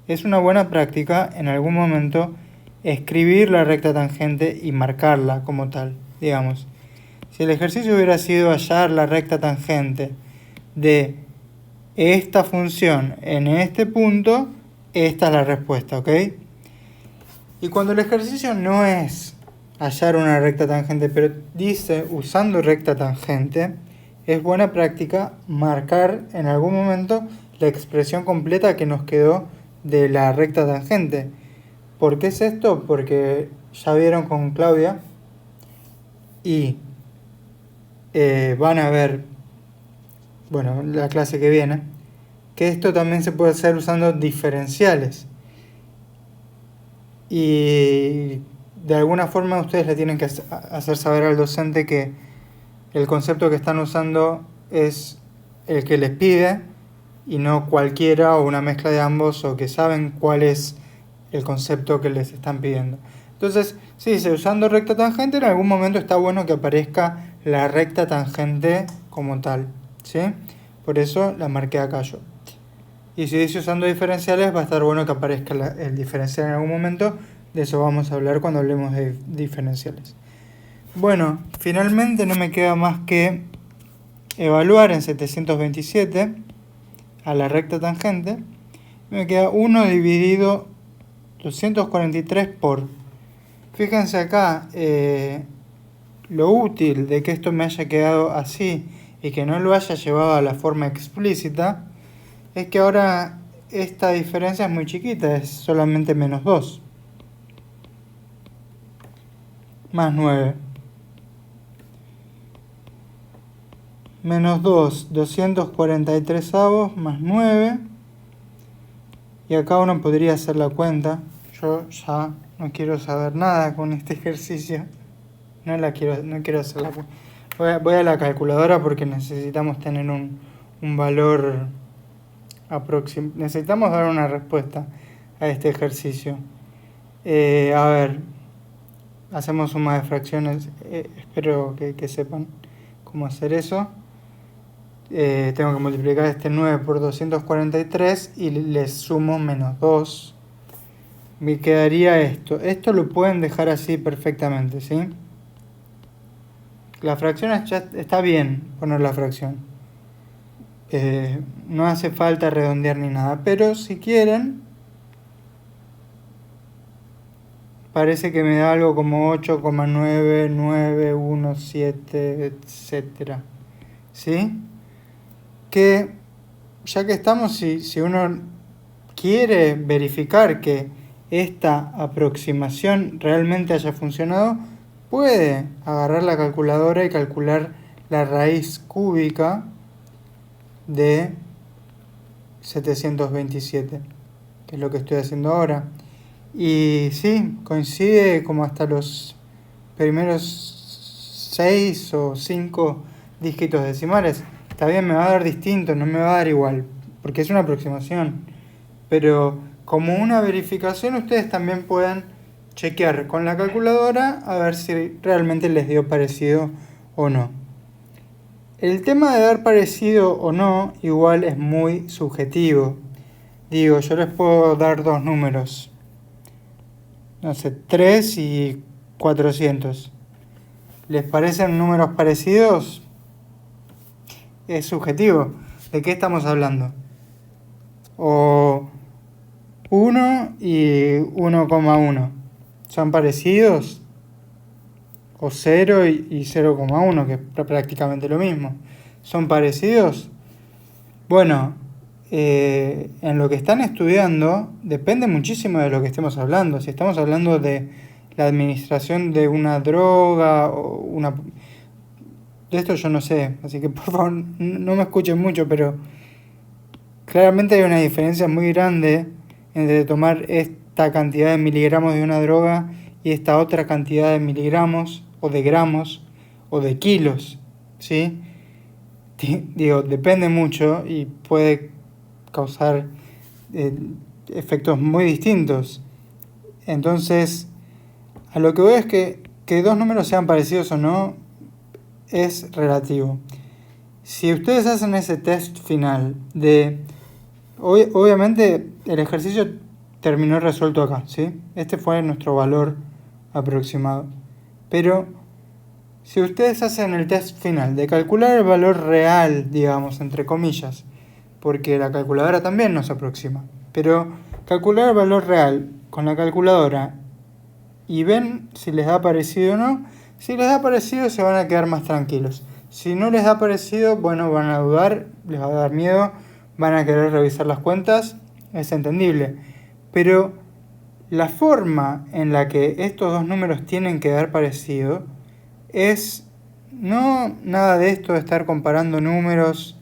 es una buena práctica en algún momento escribir la recta tangente y marcarla como tal. Digamos, si el ejercicio hubiera sido hallar la recta tangente de esta función en este punto, esta es la respuesta, ¿ok? Y cuando el ejercicio no es hallar una recta tangente, pero dice usando recta tangente, es buena práctica marcar en algún momento la expresión completa que nos quedó de la recta tangente. ¿Por qué es esto? Porque ya vieron con Claudia y van a ver, bueno, la clase que viene, que esto también se puede hacer usando diferenciales. Y de alguna forma ustedes le tienen que hacer saber al docente que el concepto que están usando es el que les pide y no cualquiera o una mezcla de ambos, o que saben cuál es el concepto que les están pidiendo. Entonces, si dice usando recta tangente, en algún momento está bueno que aparezca la recta tangente como tal, ¿sí? Por eso la marqué acá yo. Y si dice usando diferenciales, va a estar bueno que aparezca el diferencial en algún momento. De eso vamos a hablar cuando hablemos de diferenciales. Bueno, finalmente no me queda más que evaluar en 727 a la recta tangente. Me queda 1 dividido 243 por... Fíjense acá, lo útil de que esto me haya quedado así y que no lo haya llevado a la forma explícita es que ahora esta diferencia es muy chiquita, es solamente menos 2. Más 9. Menos 2, 243 más 9. Y acá uno podría hacer la cuenta. Yo ya no quiero saber nada con este ejercicio. No quiero hacer la cuenta. Voy a la calculadora porque necesitamos tener un valor aproximado. Necesitamos dar una respuesta a este ejercicio. A ver, hacemos suma de fracciones. Espero que sepan cómo hacer eso. Tengo que multiplicar este 9 por 243 y les sumo menos 2. Me quedaría esto. Esto lo pueden dejar así perfectamente, ¿sí? La fracción ya está bien poner la fracción. No hace falta redondear ni nada, pero si quieren, parece que me da algo como 8,9917, etcétera, ¿sí? Que ya que estamos, si uno quiere verificar que esta aproximación realmente haya funcionado, puede agarrar la calculadora y calcular la raíz cúbica de 727, que es lo que estoy haciendo ahora. Y sí, coincide como hasta los primeros 6 o 5 dígitos decimales. Está bien, me va a dar distinto, no me va a dar igual, porque es una aproximación. Pero como una verificación, ustedes también pueden chequear con la calculadora a ver si realmente les dio parecido o no. El tema de dar parecido o no igual es muy subjetivo. Digo, yo les puedo dar dos números, no sé, 3 y 400. ¿Les parecen números parecidos? Es subjetivo. ¿De qué estamos hablando? O 1 y 1,1. ¿Son parecidos? O 0 y 0,1, que es prácticamente lo mismo. ¿Son parecidos? Bueno, en lo que están estudiando depende muchísimo de lo que estemos hablando. Si estamos hablando de la administración de una droga o una... De esto yo no sé, así que por favor no me escuchen mucho, pero claramente hay una diferencia muy grande entre tomar esta cantidad de miligramos de una droga y esta otra cantidad de miligramos o de gramos o de kilos, ¿sí? Digo, depende mucho y puede causar efectos muy distintos. Entonces, a lo que voy es que dos números sean parecidos o no es relativo. Si ustedes hacen ese test final de... obviamente el ejercicio terminó resuelto acá, ¿sí? Este fue nuestro valor aproximado. Pero si ustedes hacen el test final de calcular el valor real, digamos, entre comillas, porque la calculadora también nos aproxima, pero calcular el valor real con la calculadora y ven si les da parecido o no, si les da parecido se van a quedar más tranquilos. Si no les da parecido, bueno, van a dudar, les va a dar miedo, van a querer revisar las cuentas, es entendible. Pero la forma en la que estos dos números tienen que dar parecido es no nada de esto de estar comparando números,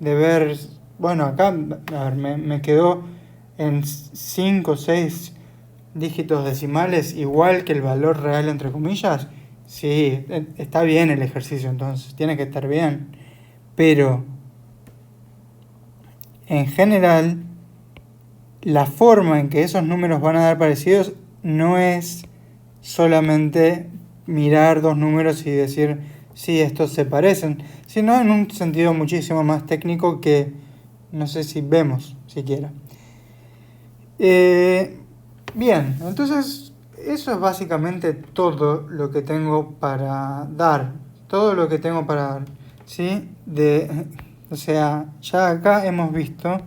de ver, bueno, acá a ver, me quedó en 5 o 6 dígitos decimales igual que el valor real entre comillas. Sí, está bien el ejercicio entonces, tiene que estar bien. Pero en general, la forma en que esos números van a dar parecidos no es solamente mirar dos números y decir, sí, estos se parecen, sino en un sentido muchísimo más técnico que no sé si vemos siquiera. Bien, entonces eso es básicamente todo lo que tengo para dar. Todo lo que tengo para dar, ¿sí? O sea, ya acá hemos visto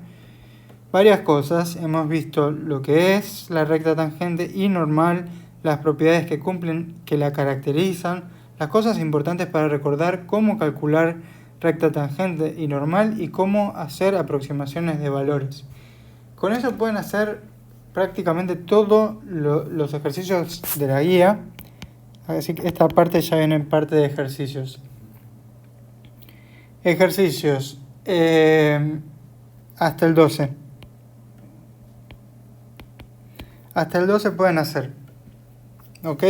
varias cosas. Hemos visto lo que es la recta tangente y normal, las propiedades que cumplen, que la caracterizan, las cosas importantes para recordar, cómo calcular recta tangente y normal y cómo hacer aproximaciones de valores. Con eso pueden hacer prácticamente todos los ejercicios de la guía. Así que esta parte ya viene en parte de ejercicios. Ejercicios hasta el 12. Hasta el 12 pueden hacer. ¿Ok?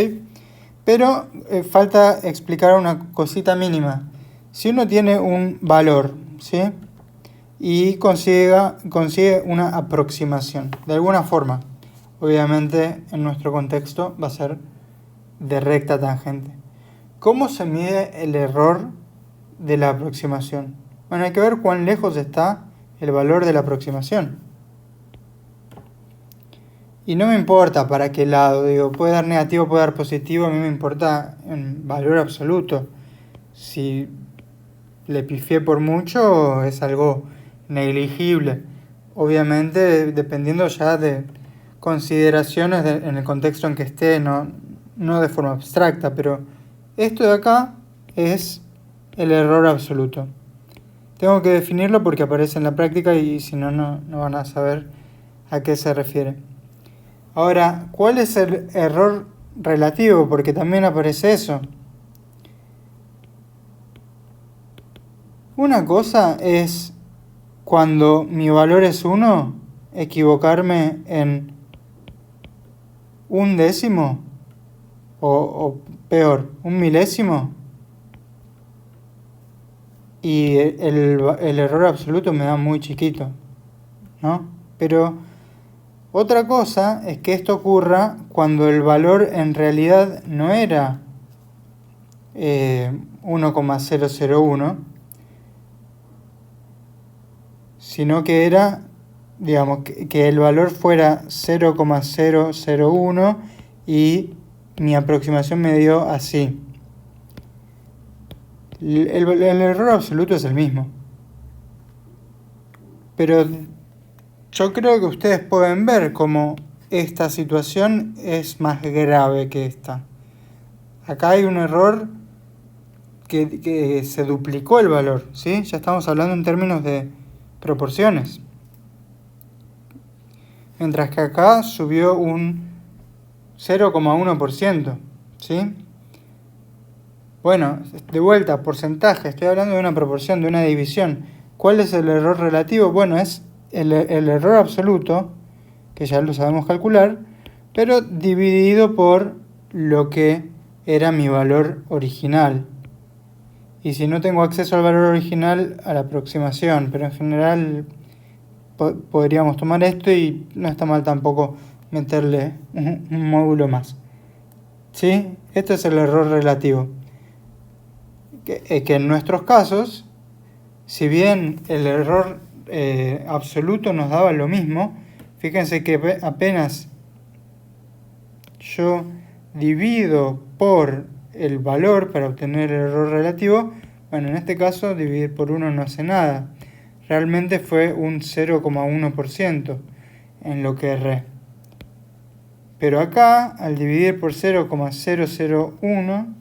Pero falta explicar una cosita mínima. Si uno tiene un valor, ¿sí? Y consigue una aproximación, de alguna forma. Obviamente, en nuestro contexto va a ser de recta tangente. ¿Cómo se mide el error de la aproximación? Bueno, hay que ver cuán lejos está el valor de la aproximación. Y no me importa para qué lado, digo, puede dar negativo, puede dar positivo, a mí me importa en valor absoluto. Si le pifié por mucho, es algo negligible. Obviamente, dependiendo ya de consideraciones en el contexto en que esté, no de forma abstracta, pero esto de acá es el error absoluto. Tengo que definirlo porque aparece en la práctica y si no, no van a saber a qué se refiere. Ahora, ¿cuál es el error relativo? Porque también aparece eso. Una cosa es cuando mi valor es 1, equivocarme en un décimo o peor, un milésimo. Y el error absoluto me da muy chiquito, ¿no? Pero Otra cosa es que esto ocurra cuando el valor en realidad no era 1,001, sino que era, digamos, que el valor fuera 0,001 y mi aproximación me dio así. El error absoluto es el mismo. Pero yo creo que ustedes pueden ver cómo esta situación es más grave que esta. Acá hay un error que se duplicó el valor, ¿sí? Ya estamos hablando en términos de proporciones. Mientras que acá subió un 0,1%, ¿sí? Bueno, de vuelta, porcentaje, estoy hablando de una proporción, de una división. ¿Cuál es el error relativo? Bueno, es el error absoluto, que ya lo sabemos calcular, pero dividido por lo que era mi valor original. Y si no tengo acceso al valor original, a la aproximación, pero en general podríamos tomar esto y no está mal tampoco meterle un módulo más. ¿Sí? Este es el error relativo. Que en nuestros casos, si bien el error absoluto nos daba lo mismo, fíjense que apenas yo divido por el valor para obtener el error relativo, bueno, en este caso dividir por 1 no hace nada. Realmente fue un 0,1% en lo que erré. Pero acá, al dividir por 0,001,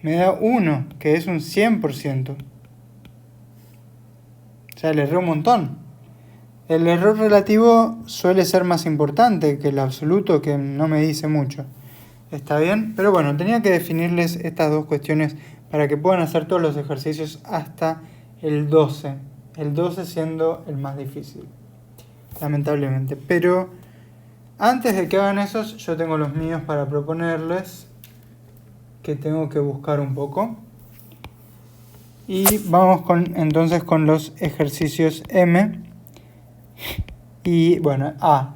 me da 1, que es un 100%. O sea, le erré un montón. El error relativo suele ser más importante que el absoluto, que no me dice mucho. ¿Está bien? Pero bueno, tenía que definirles estas dos cuestiones para que puedan hacer todos los ejercicios hasta el 12. El 12 siendo el más difícil, lamentablemente. Pero antes de que hagan esos, yo tengo los míos para proponerles, que tengo que buscar un poco. Y vamos entonces con los ejercicios M. Y bueno, A.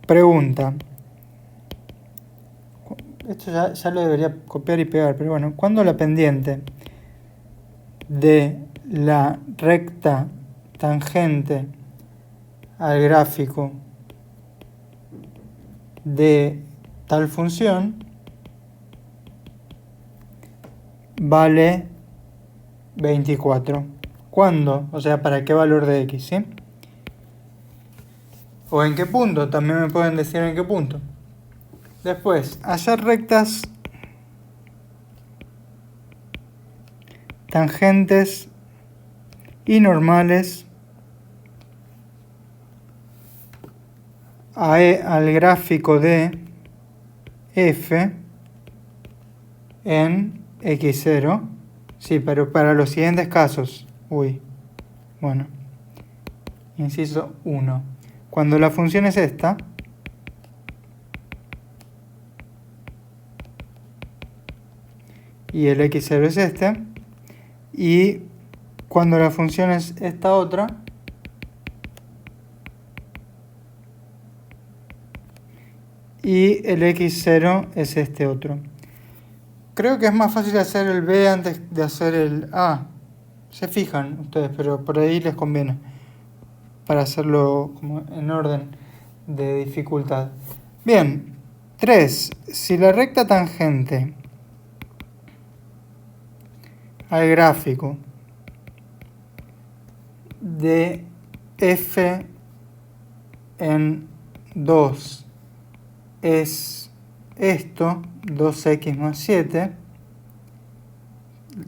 Pregunta. Esto ya lo debería copiar y pegar, pero bueno, ¿cuándo la pendiente de la recta tangente al gráfico de tal función vale 24? ¿Cuándo? O sea, ¿para qué valor de x? ¿Sí? ¿O en qué punto? También me pueden decir en qué punto. Después, hallar rectas tangentes y normales al gráfico de f en x0. Sí, pero para los siguientes casos. Bueno. Inciso 1. Cuando la función es esta, y el x0 es este, y cuando la función es esta otra, y el x0 es este otro. Creo que es más fácil hacer el b antes de hacer el a. Se fijan ustedes, pero por ahí les conviene, para hacerlo como en orden de dificultad. Bien, 3. Si la recta tangente al gráfico de f en 2 es esto, 2x más 7,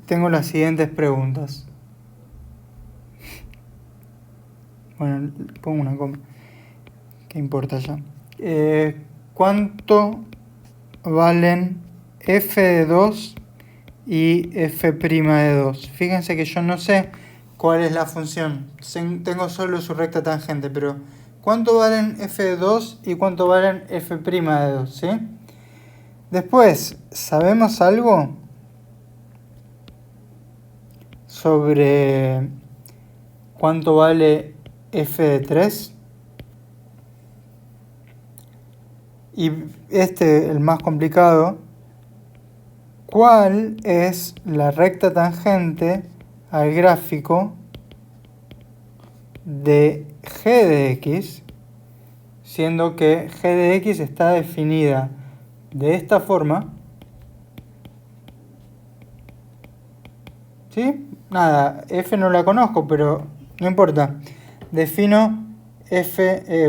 tengo las siguientes preguntas. Bueno, pongo una coma. ¿Qué importa ya? ¿Cuánto valen f de 2 y f' de 2? Fíjense que yo no sé cuál es la función. Tengo solo su recta tangente, pero ¿cuánto valen f de 2 y cuánto valen f' de 2? ¿Sí? Después, ¿sabemos algo sobre ¿cuánto vale f de 3? Y el más complicado, ¿cuál es la recta tangente al gráfico de g de x, siendo que g de x está definida de esta forma? ¿Sí? Nada, f no la conozco, pero no importa. Defino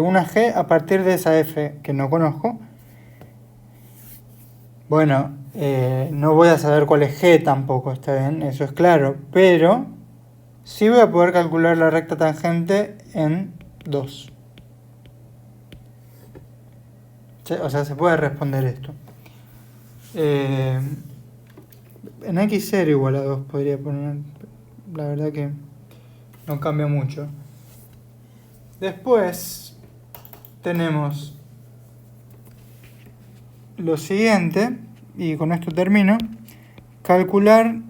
una g a partir de esa f que no conozco. Bueno, no voy a saber cuál es g tampoco, está bien, eso es claro, pero sí voy a poder calcular la recta tangente en 2. O sea, se puede responder esto. En x0 igual a 2 podría poner, la verdad que no cambia mucho. Después tenemos lo siguiente, y con esto termino: calcular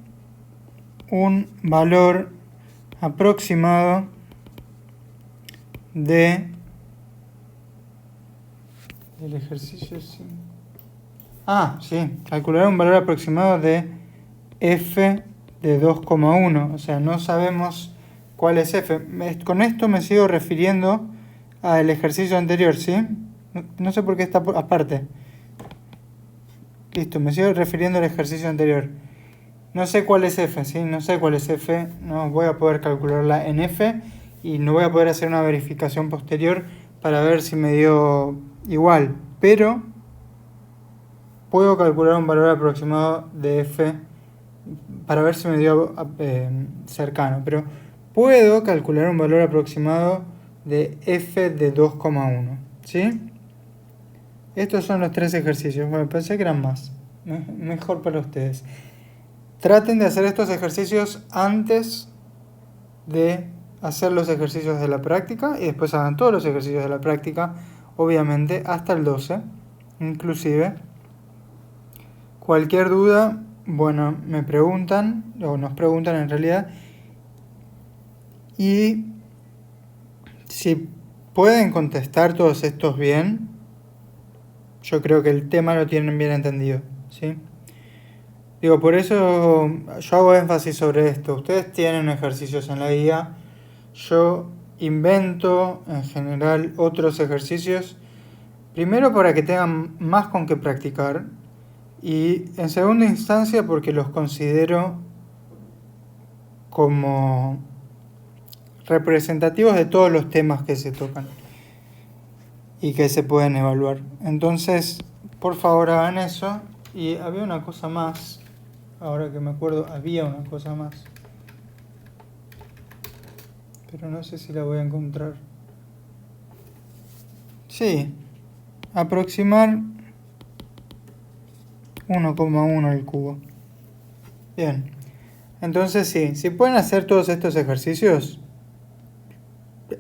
un valor aproximado del ejercicio 5. Sí, calcular un valor aproximado de f de 2,1, o sea, no sabemos cuál es f. Con esto me sigo refiriendo al ejercicio anterior, ¿sí? No sé por qué está aparte. Listo, me sigo refiriendo al ejercicio anterior. No sé cuál es f, ¿sí? No sé cuál es f, no voy a poder calcularla en f y no voy a poder hacer una verificación posterior para ver si me dio igual, pero puedo calcular un valor aproximado de f para ver si me dio cercano, pero puedo calcular un valor aproximado de f de 2,1, ¿sí? Estos son los 3 ejercicios. Bueno, pensé que eran más. Mejor para ustedes. Traten de hacer estos ejercicios antes de hacer los ejercicios de la práctica y después hagan todos los ejercicios de la práctica, obviamente, hasta el 12, inclusive. Cualquier duda, bueno, me preguntan, o nos preguntan en realidad, y si pueden contestar todos estos bien, yo creo que el tema lo tienen bien entendido, ¿sí? Digo, por eso yo hago énfasis sobre esto. Ustedes tienen ejercicios en la guía, yo invento en general otros ejercicios, primero para que tengan más con qué practicar, y en segunda instancia porque los considero como representativos de todos los temas que se tocan y que se pueden evaluar. Entonces, por favor hagan eso. Y había una cosa más, ahora que me acuerdo, había una cosa más, pero no sé si la voy a encontrar. Sí, aproximar 1,1 al cubo. Bien, entonces sí, si pueden hacer todos estos ejercicios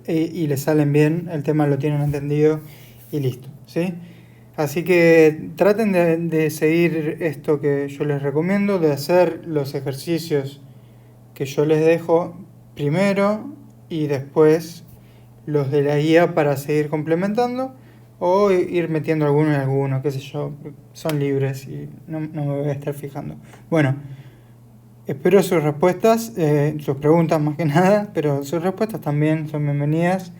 y les salen bien, el tema lo tienen entendido y listo, ¿sí? Así que traten de seguir esto que yo les recomiendo, de hacer los ejercicios que yo les dejo primero y después los de la guía para seguir complementando, o ir metiendo alguno en alguno, qué sé yo, son libres y no me voy a estar fijando. Bueno, espero sus respuestas, sus preguntas más que nada, pero sus respuestas también son bienvenidas.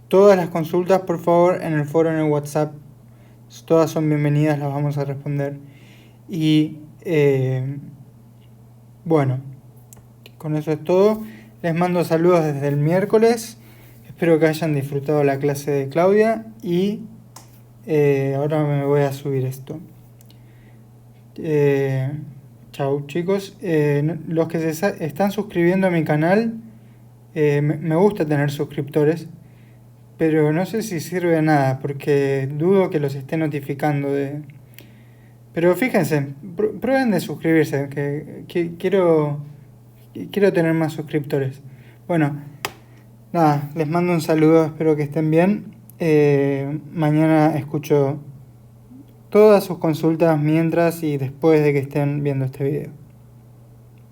Todas las consultas, por favor, en el foro, en el WhatsApp, todas son bienvenidas, las vamos a responder. Y bueno, con eso es todo. Les mando saludos desde el miércoles. Espero que hayan disfrutado la clase de Claudia y ahora me voy a subir esto. Chau chicos. Los que se están suscribiendo a mi canal, me gusta tener suscriptores, pero no sé si sirve de nada porque dudo que los esté notificando de... Pero fíjense, prueben de suscribirse, que quiero tener más suscriptores. Bueno, nada, les mando un saludo, espero que estén bien. Mañana escucho todas sus consultas mientras y después de que estén viendo este video.